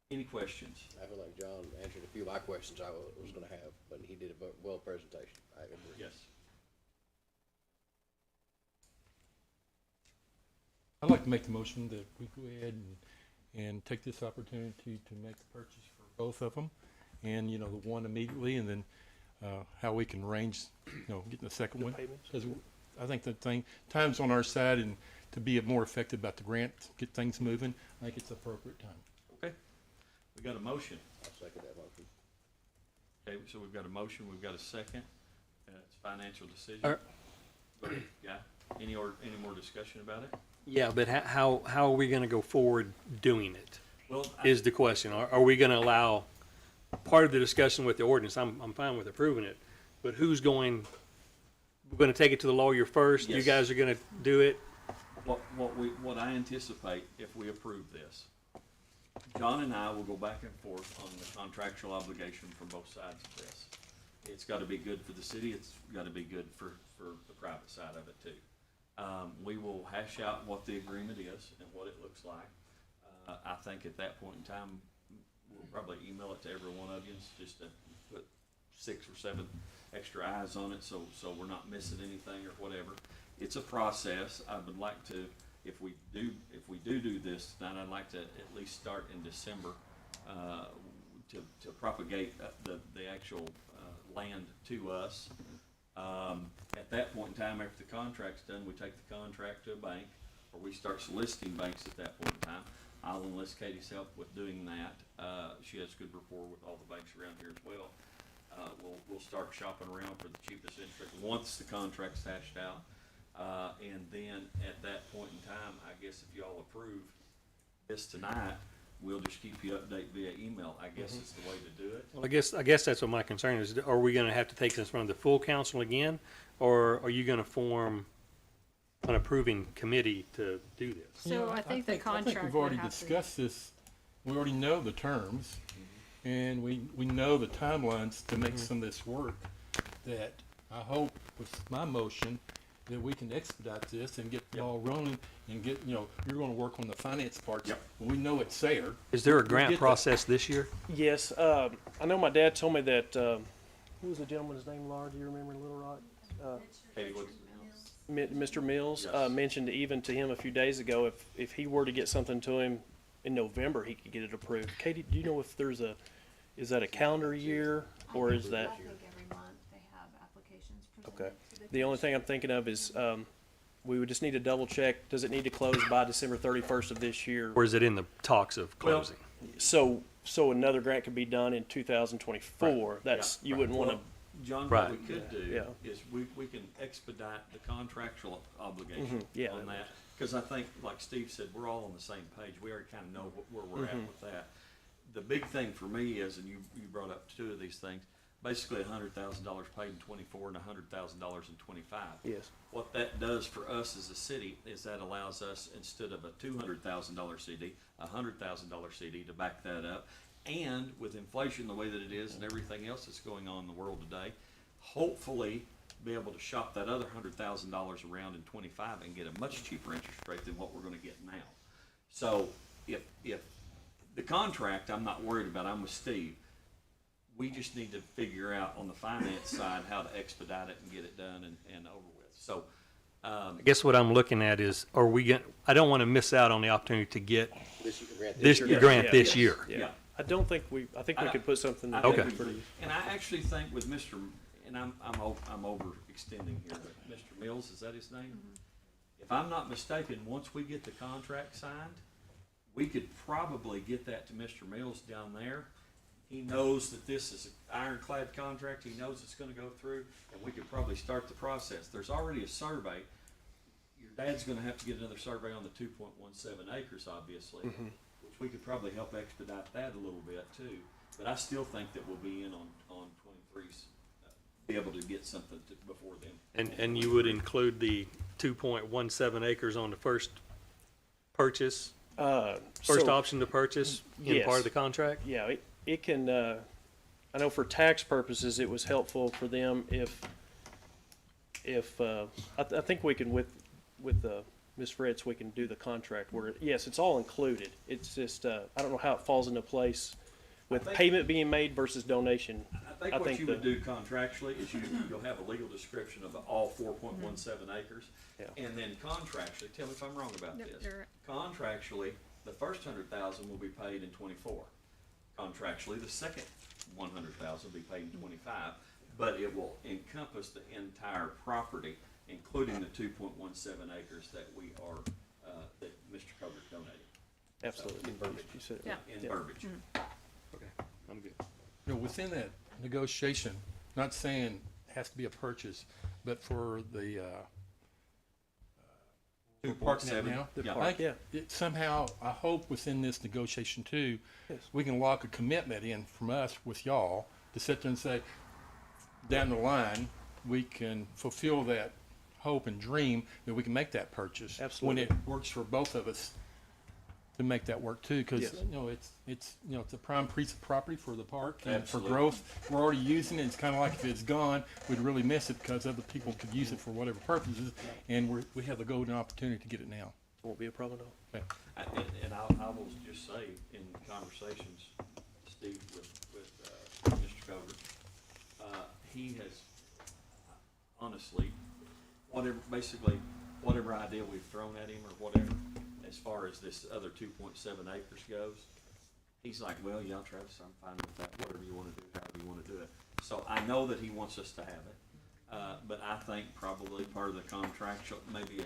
any questions? I feel like John answered a few of my questions I was going to have, but he did a well presentation. I agree. Yes. I'd like to make the motion that we go ahead and take this opportunity to make the purchase for both of them. And, you know, the one immediately, and then how we can arrange, you know, getting the second one. Because I think the time's on our side, and to be more effective about the grant, get things moving, I think it's the appropriate time. Okay. We got a motion. I'll second that motion. Okay, so we've got a motion, we've got a second. It's a financial decision. Yeah. Any more discussion about it? Yeah, but how are we going to go forward doing it? Well, is the question. Are we going to allow part of the discussion with the ordinance? I'm fine with approving it, but who's going? We're going to take it to the lawyer first. Yes. You guys are going to do it. What I anticipate if we approve this, John and I will go back and forth on the contractual obligation from both sides of this. It's got to be good for the city. It's got to be good for the private side of it too. We will hash out what the agreement is and what it looks like. I think at that point in time, we'll probably email it to every one of you just to put 6 or 7 extra eyes on it, so we're not missing anything or whatever. It's a process. I would like to, if we do this tonight, I'd like to at least start in December to propagate the actual land to us. At that point in time, after the contract's done, we take the contract to a bank, or we start soliciting banks at that point in time. I'll enlist Katie's help with doing that. She has good rapport with all the banks around here as well. We'll start shopping around for the cheapest interest once the contract's hashed out. And then at that point in time, I guess if y'all approve this tonight, we'll just keep you updated via email. I guess it's the way to do it. Well, I guess that's what my concern is. Are we going to have to take this from the full council again, or are you going to form an approving committee to do this? So I think the contract I think we've already discussed this. We already know the terms, and we know the timelines to make some of this work. That I hope with my motion that we can expedite this and get the ball rolling and get, you know, you're going to work on the finance parts. Yep. We know it's there. Is there a grant process this year? Yes, I know my dad told me that, who was the gentleman's name, Laura, do you remember in Little Rock? Katie, what's Mr. Mills Yes. mentioned even to him a few days ago, if he were to get something to him in November, he could get it approved. Katie, do you know if there's is that a calendar year, or is that? I think every month they have applications Okay. presented to the The only thing I'm thinking of is, we would just need to double check, does it need to close by December 31st of this year? Or is it in the talks of closing? So another grant could be done in 2024, that's, Yeah, you right. wouldn't wanna, Well, John, Right. what we could do Yeah. is we can expedite the contractual obligation yeah, on that. Cause I think, like Steve said, we're all on the same page. We already kinda know where we're at with that. The big thing for me is, and you brought up two of these things, basically $100,000 paid in 24 and $100,000 in 25. yes. What that does for us as a city is that allows us, instead of a $200,000 CD, a $100,000 CD to back that up. And with inflation the way that it is and everything else that's going on in the world today, hopefully be able to shop that other $100,000 around in 25 and get a much cheaper interest rate than what we're gonna get now. So if the contract, I'm not worried about, I'm with Steve. We just need to figure out on the finance side how to expedite it and get it done and over with. So, I guess what I'm looking at is, are we going, I don't want to miss out on the opportunity to get this grant Yeah, this yes, year. Yeah. Yeah. I don't think I think we could put something I together think we pretty. do. And I actually think with Mr., and I'm overextending here, but Mr. Mills, is that his name? If I'm not mistaken, once we get the contract signed, we could probably get that to Mr. Mills down there. He knows that this is an ironclad contract, he knows it's gonna go through, and we could probably start the process. There's already a survey. Your dad's gonna have to get another survey on the 2.17 acres, obviously, which we could probably help expedite that a little bit too. But I still think that we'll be in on 23's, be able to get something before then. And you would include the 2.17 acres on the first purchase, first So- option to purchase in part of the contract? Yeah, it can, I know for tax purposes, it was helpful for them if, I think we can, with Ms. Fritz, we can do the contract where, yes, it's all included. It's just, I don't know how it falls into place with payment being made versus donation. I think what you would do contractually is you'll have a legal description of all 4.17 acres. Yeah. And then contractually, tell me if I'm wrong about Yep, this. you're right. Contractually, the first 100,000 will be paid in 24. Contractually, the second 100,000 will be paid in 25, but it will encompass the entire property, including the 2.17 acres that we are, that Mr. Coburn donated. Absolutely. In Burbage. You said it Yeah. right. In Burbage. Okay, I'm good. You know, within that negotiation, not saying it has to be a purchase, but for the, we're parking that 2.7, now, the yeah. park, Yeah. it somehow, I hope within this negotiation too, Yes. we can lock a commitment in from us with y'all to sit there and say, down the line, we can fulfill that hope and dream that we can make that purchase. Absolutely. When it works for both of us to make that work too, because, Yes. you know, it's a prime piece of property for the park and for Absolutely. growth. We're already using it. It's kind of like if it's gone, we'd really miss it because other people could use it for whatever purposes, and we have the golden opportunity to get it now. Won't be a problem at all. Okay. And I will just say, in conversations, Steve, with Mr. Coburn, he has, honestly, whatever idea we've thrown at him or whatever, as far as this other 2.7 acres goes, he's like, well, yeah, Travis, I'm fine with that, whatever you wanna do, however you wanna do it. So I know that he wants us to have it, but I think probably part of the contract, maybe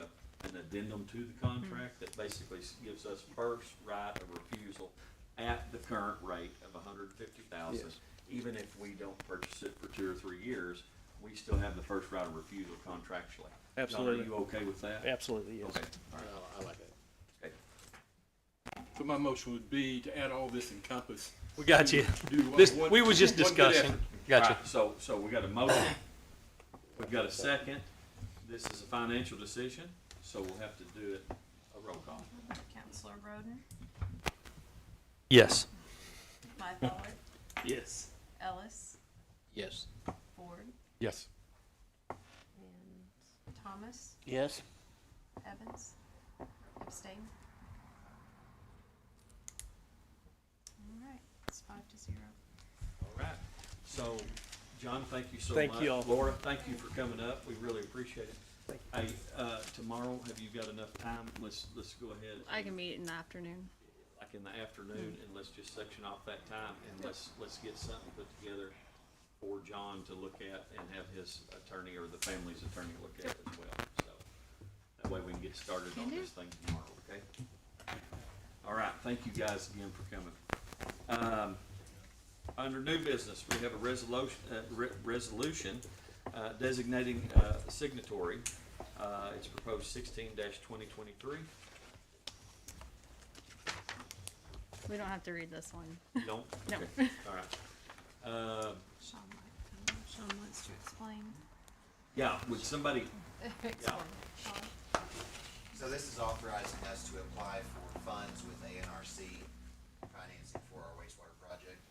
an addendum to the contract that basically gives us first right of refusal at the current rate of 150,000. Yes. Even if we don't purchase it for 2 or 3 years, we still have the first right of refusal contractually. Absolutely. John, are you okay with that? Absolutely, yes. Okay, all right. I like that. Okay. So my motion would be to add all this encompass. We got you. Do This, one- we was just one good discussing. effort. Gotcha. Right, so we got a motion, we've got a second, this is a financial decision, so we'll have to do it a roll call. Counselor Roden, Yes. Myfeld, Yes. Ellis, Yes. Ford, Yes. and Thomas, Yes? Evans, abstain. All right, it's 5-0. All right, so, John, thank you so much. Thank you all. Laura, thank you for coming up, we really appreciate it. Hey, tomorrow, have you got enough time? Let's go ahead. I can meet in the afternoon. Like in the afternoon, and let's just section off that time, and let's get something put together for John to look at and have his attorney or the family's attorney look at as well. So that way we can get started on this thing tomorrow, okay? All right, thank you guys again for coming. Under new business, we have a resolution designating signatory. It's proposed 16-2023. We don't have to read this one. No? No. Okay. All right. Sean wants to explain. Yeah, would somebody, Explain. Sean. So this is authorizing us to apply for funds with ANRC financing for our wastewater project.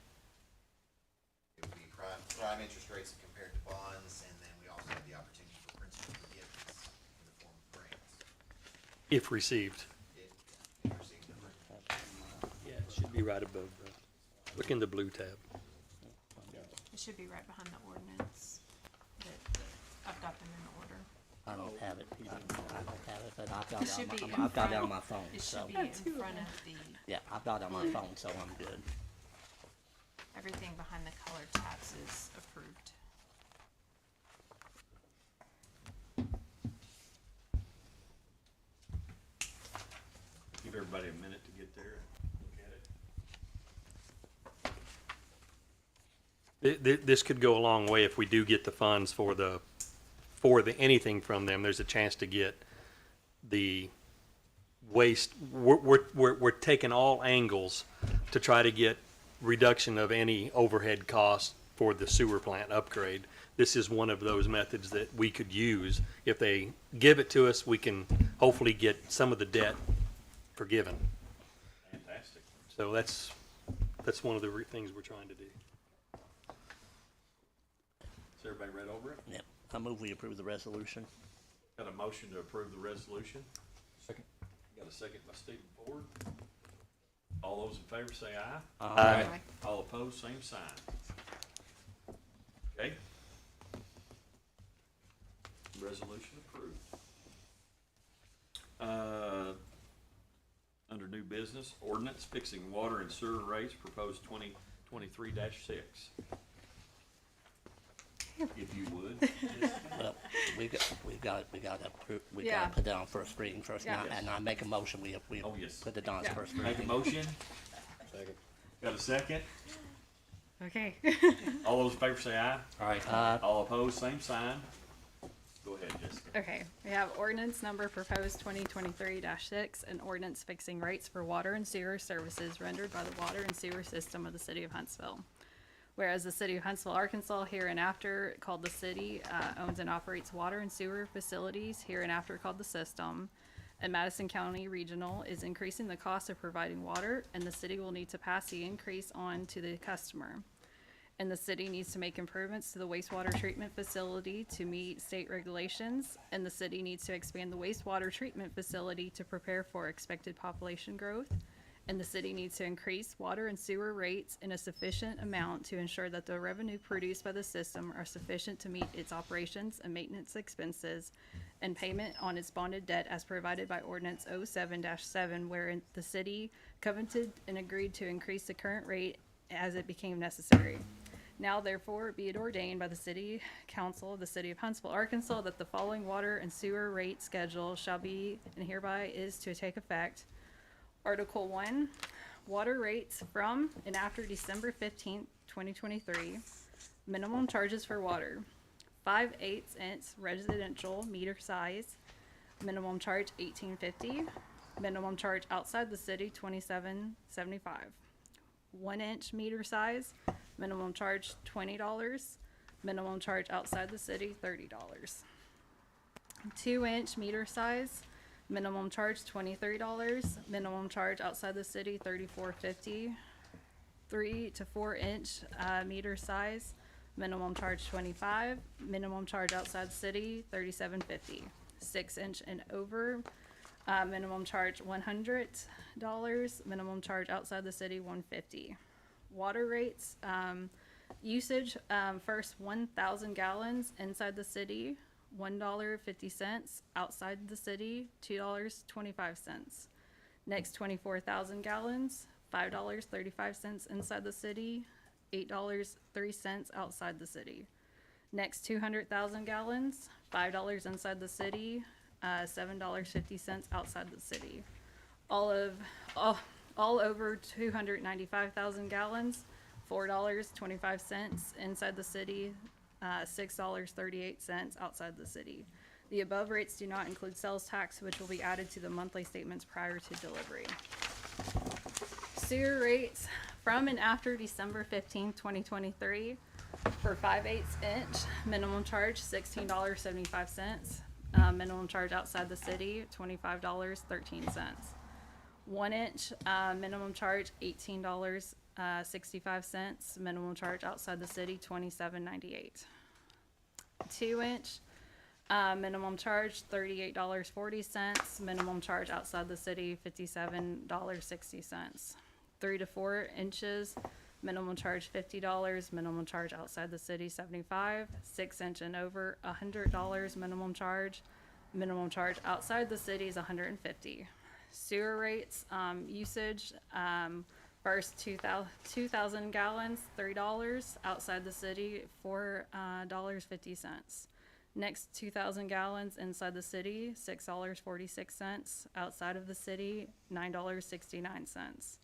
It would be prime interest rates compared to bonds, and then we also have the opportunity for principal forgiveness in the form of grants. If received. If received the grant. Yeah, it should be right above the, look in the blue tab. It should be right behind the ordinance that I've got them in order. I don't have it, I don't have it, but I've got It it should be on in my, I've got it front- on my phone, It so. should be in front of the, Yeah, I've got it on my phone, so I'm good. everything behind the colored tabs is approved. give everybody a minute to get there and look at it. This could go a long way if we do get the funds for the anything from them. There's a chance to get the waste. We're taking all angles to try to get reduction of any overhead costs for the sewer plant upgrade. This is one of those methods that we could use. If they give it to us, we can hopefully get some of the debt forgiven. Fantastic. So that's one of the things we're trying to do. Is everybody read over it? Yep, I move we approve the resolution. Got a motion to approve the resolution? Second. Got a second by Stephen Ford. All those in favor say aye. Aye. All opposed, same sign. Okay? Resolution approved. Under new business, ordinance fixing water and sewer rates, proposed 2023-6. If you would. Well, we got to Yeah. put that on first reading first, Yeah. and I make a motion, we Oh, yes. put it on Yeah. first Make a reading. motion. Second. Got a second? Okay. All those in favor say aye. Aye. All opposed, same sign. Go ahead, Jessica. Okay, we have ordinance number proposed 2023-6, an ordinance fixing rates for water and sewer services rendered by the water and sewer system of the city of Huntsville. Whereas the city of Huntsville, Arkansas, hereinafter called the city, owns and operates water and sewer facilities, hereinafter called the system, and Madison County Regional is increasing the cost of providing water, and the city will need to pass the increase on to the customer. And the city needs to make improvements to the wastewater treatment facility to meet state regulations, and the city needs to expand the wastewater treatment facility to prepare for expected population growth. And the city needs to increase water and sewer rates in a sufficient amount to ensure that the revenue produced by the system are sufficient to meet its operations and maintenance expenses and payment on its bonded debt as provided by ordinance 07-7, wherein the city covenanted and agreed to increase the current rate as it became necessary. Now therefore be it ordained by the City Council of the City of Huntsville, Arkansas, that the following water and sewer rate schedule shall be and hereby is to take effect. Article 1, water rates from and after December 15th, 2023. Minimum charges for water, 5/8 inch residential meter size. Minimum charge $18.50. Minimum charge outside the city $27.75. 1 inch meter size, minimum charge $20. Minimum charge outside the city $30. 2 inch meter size, minimum charge $23. Minimum charge outside the city $34.50. 3 to 4 inch meter size, minimum charge $25. Minimum charge outside the city $37.50. 6 inch and over, minimum charge $100. Minimum charge outside the city $150. Water rates, usage, first 1,000 gallons inside the city, $1.50. Outside the city, $2.25. Next 24,000 gallons, $5.35 inside the city, $8.03 outside the city. Next 200,000 gallons, $5 inside the city, $7.50 outside the city. All over 295,000 gallons, $4.25 inside the city, $6.38 outside the city. The above rates do not include sales tax, which will be added to the monthly statements prior to delivery. Sewer rates from and after December 15th, 2023 for 5/8 inch, minimum charge $16.75. Minimum charge outside the city, $25.13. 1 inch, minimum charge $18.65. Minimum charge outside the city, $27.98. 2 inch, minimum charge $38.40. Minimum charge outside the city, $57.60. 3 to 4 inches, minimum charge $50. Minimum charge outside the city, $75. 6 inch and over, $100 minimum charge. Minimum charge outside the city is $150. Sewer rates, usage, first 2,000 gallons, $3. Outside the city, $4.50. Next 2,000 gallons inside the city, $6.46. Outside of the city, $9.69.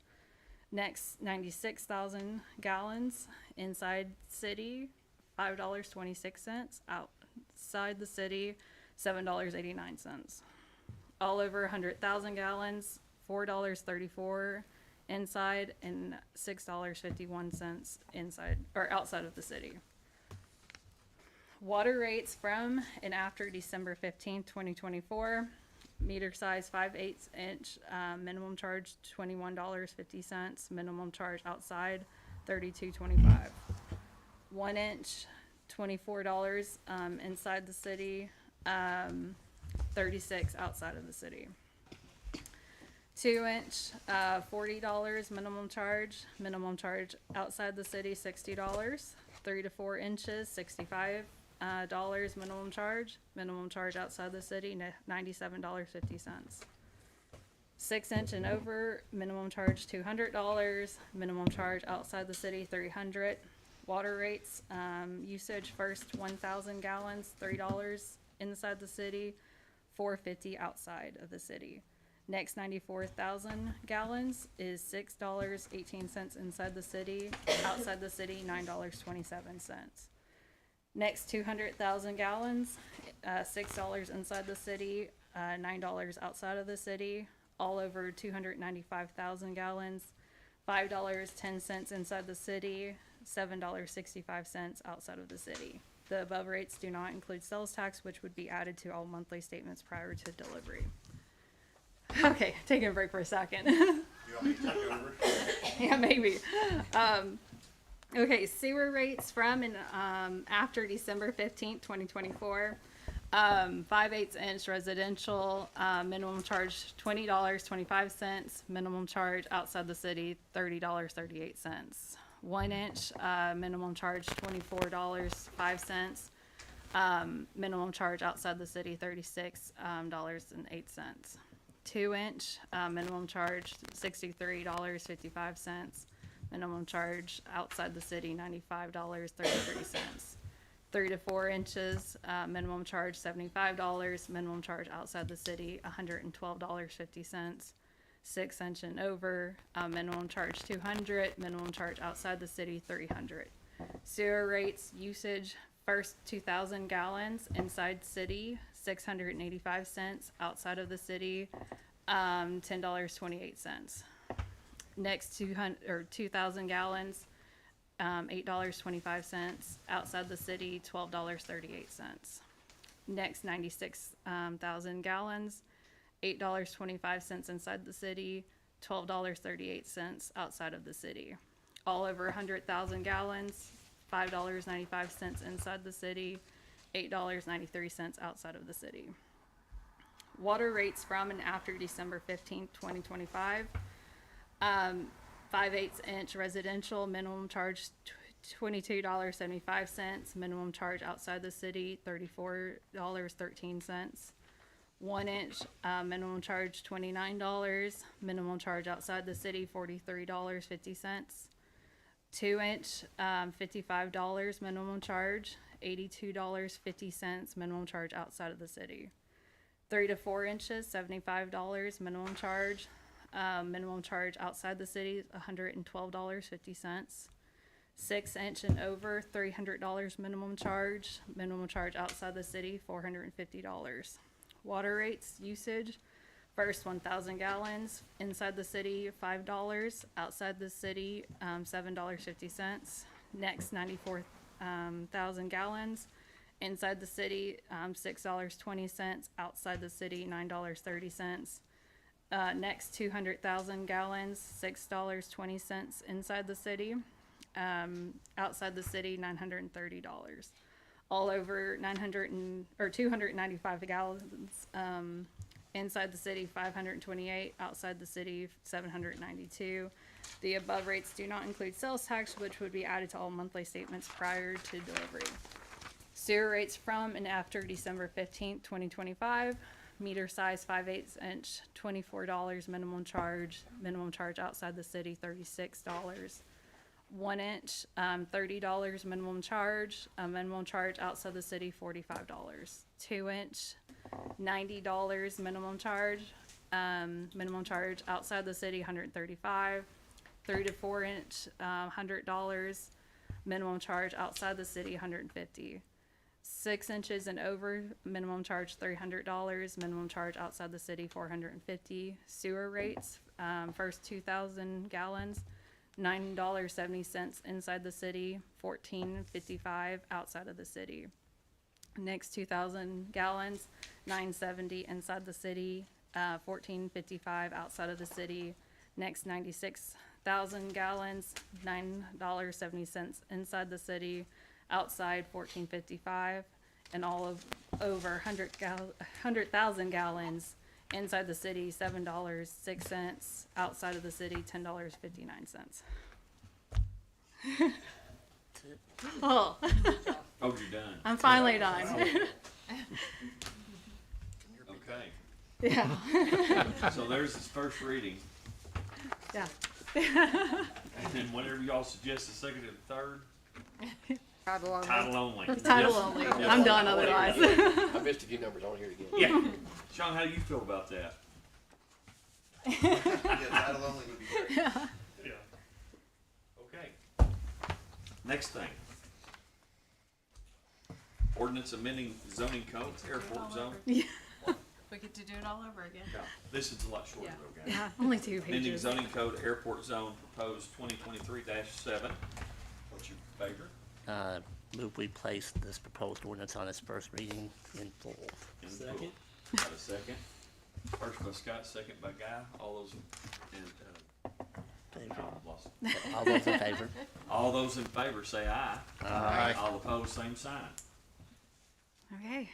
Next 96,000 gallons inside city, $5.26. Outside the city, $7.89. All over 100,000 gallons, $4.34 inside and $6.51 inside or outside of the city. Water rates from and after December 15th, 2024. Meter size 5/8 inch, minimum charge $21.50. Minimum charge outside $32.25. 1 inch, $24 inside the city, $36 outside of the city. 2 inch, $40 minimum charge. Minimum charge outside the city, $60. 3 to 4 inches, $65 minimum charge. Minimum charge outside the city, $97.50. 6 inch and over, minimum charge $200. Minimum charge outside the city, $300. Water rates, usage first 1,000 gallons, $3 inside the city, $4.50 outside of the city. Next 94,000 gallons is $6.18 inside the city, outside the city $9.27. Next 200,000 gallons, $6 inside the city, $9 outside of the city. All over 295,000 gallons, $5.10 inside the city, $7.65 outside of the city. The above rates do not include sales tax, which would be added to all monthly statements prior to delivery. Okay, taking a break for a second. You want me to take over? Yeah, maybe. Okay, sewer rates from and after December 15th, 2024. 5/8 inch residential, minimum charge $20.25. Minimum charge outside the city, $30.38. 1 inch, minimum charge $24.05. Minimum charge outside the city, $36.08. 2 inch, minimum charge $63.55. Minimum charge outside the city, $95.33. 3 to 4 inches, minimum charge $75. Minimum charge outside the city, $112.50. 6 inch and over, minimum charge $200. Minimum charge outside the city, $300. Sewer rates, usage first 2,000 gallons inside city, 685 cents. Outside of the city, $10.28. Next 2,000 gallons, $8.25. Outside the city, $12.38. Next 96,000 gallons, $8.25 inside the city, $12.38 outside of the city. All over 100,000 gallons, $5.95 inside the city, $8.93 outside of the city. Water rates from and after December 15th, 2025. 5/8 inch residential, minimum charge $22.75. Minimum charge outside the city, $34.13. 1 inch, minimum charge $29, minimum charge outside the city $43.50. 2 inch, $55 minimum charge, $82.50 minimum charge outside of the city. 3 to 4 inches, $75 minimum charge outside the city, $112.50. 6 inch and over, $300 minimum charge outside the city, $450. Water rates usage, first 1,000 gallons, inside the city, $5, outside the city, $7.50. Next, 94,000 gallons, inside the city, $6.20, outside the city, $9.30. Next, 200,000 gallons, $6.20 inside the city, outside the city, $930. All over 295 gallons, inside the city, 528, outside the city, 792. The above rates do not include sales tax, which would be added to all monthly statements prior to delivery. Sewer rates from and after December 15th, 2025. Meter size 5/8 inch, $24 minimum charge outside the city, $36. 1 inch, $30 minimum charge outside the city, $45. 2 inch, $90 minimum charge outside the city, $135. 3 to 4 inch, $100 minimum charge outside the city, $150. 6 inches and over, minimum charge $300, minimum charge outside the city, $450. Sewer rates, first 2,000 gallons, $9.70 inside the city, $14.55 outside of the city. Next 2,000 gallons, $9.70 inside the city, $14.55 outside of the city. Next 96,000 gallons, $9.70 inside the city, outside $14.55, and all of over 100,000 gallons inside the city, $7.06, outside of the city, $10.59. Oh, Oh, you're done. I'm finally done. Okay, Yeah. so there's his first reading, Yeah. and then whenever y'all suggest the second and third, Title only. title only. Title Yes. only. Yes. I'm done otherwise. I missed a few numbers, I want to hear it again. Yeah. Sean, how do you feel about that? Title only would be great. Yeah. Okay. Next thing. Ordinance amending zoning code, airport zone. Yeah. We get to do it all over again. Yeah, this is a lot shorter Yeah. though, guys. Yeah, only 2 Amending pages. zoning code, airport zone, proposed 2023-7. What's your favor? Move we place this proposed ordinance on its first reading in full. Second. Got a second? First by Scott, second by Guy. All those Favor. lost. All those in favor? All those in favor say aye. Aye. All opposed, same sign. Okay.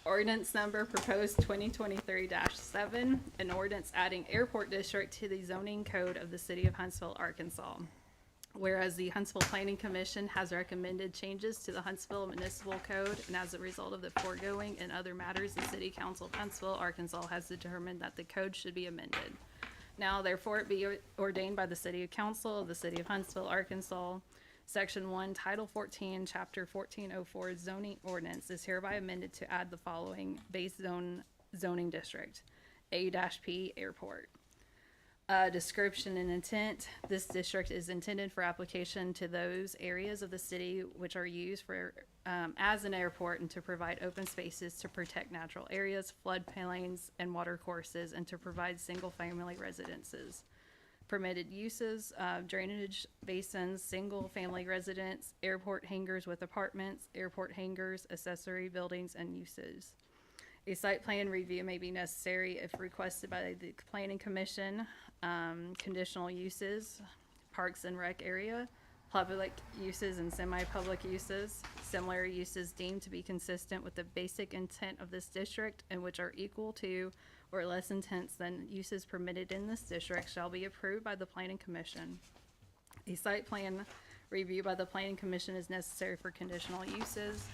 Ordinance number proposed 2023-7, an ordinance adding airport district to the zoning code of the city of Huntsville, Arkansas. Whereas the Huntsville Planning Commission has recommended changes to the Huntsville Municipal Code, and as a result of the foregoing and other matters, the City Council of Huntsville, Arkansas has determined that the code should be amended. Now therefore it be ordained by the City Council of the City of Huntsville, Arkansas, Section 1, Title 14, Chapter 1404 zoning ordinance is hereby amended to add the following base zoning district, A-P Airport. Description and intent. This district is intended for application to those areas of the city which are used for as an airport, and to provide open spaces to protect natural areas, floodplains, and water courses, and to provide single-family residences. Permitted uses, drainage basins, single-family residence, airport hangars with apartments, airport hangars, accessory buildings, and uses. A site plan review may be necessary if requested by the Planning Commission. Conditional uses, parks and rec area, public uses and semi-public uses, similar uses deemed to be consistent with the basic intent of this district and which are equal to or less intense than uses permitted in this district shall be approved by the Planning Commission. A site plan review by the Planning Commission is necessary for conditional uses.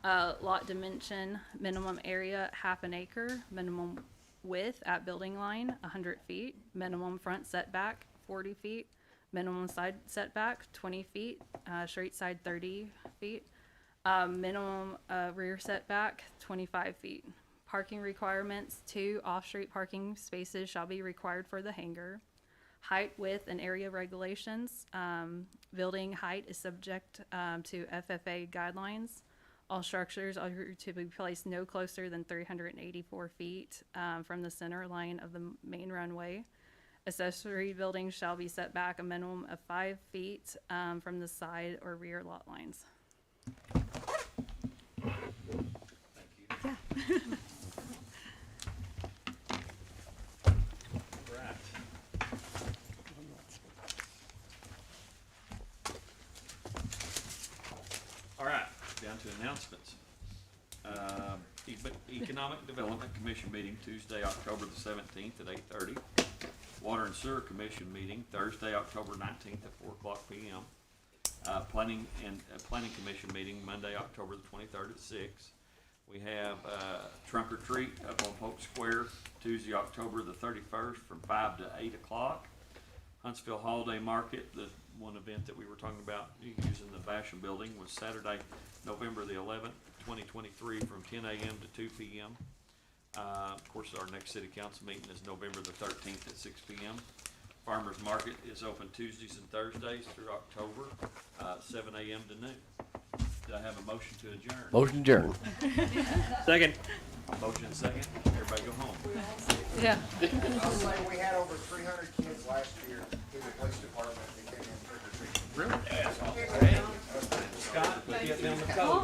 Lot dimension, minimum area, half an acre, minimum width at building line, 100 feet, minimum front setback, 40 feet, minimum side setback, 20 feet, street side, 30 feet, minimum rear setback, 25 feet. Parking requirements, 2 off-street parking spaces shall be required for the hangar. Height, width, and area regulations. Building height is subject to FFA guidelines. All structures are to be placed no closer than 384 feet from the center line of the main runway. Accessory buildings shall be set back a minimum of 5 feet from the side or rear lot lines. All right, down to announcements. Economic Development Commission meeting Tuesday, October the 17th at 8:30. Water and Sewer Commission meeting Thursday, October 19th at 4:00 p.m. Planning Commission meeting Monday, October the 23rd at 6. We have trunk or treat up on Hope Square Tuesday, October the 31st from 5 to 8 o'clock. Huntsville Holiday Market, the one event that we were talking about using the Basham Building, was Saturday, November the 11th, 2023 from 10 a.m. to 2 p.m. Of course, our next city council meeting is November the 13th at 6 p.m. Farmers Market is open Tuesdays and Thursdays through October, 7 a.m. to noon. Do I have a motion to adjourn? Motion adjourned. Second. Motion second. Everybody go home. Yeah. I'll say we had over 300 kids last year through the police department that came in trick or treating. Really? Scott, put you up on the code.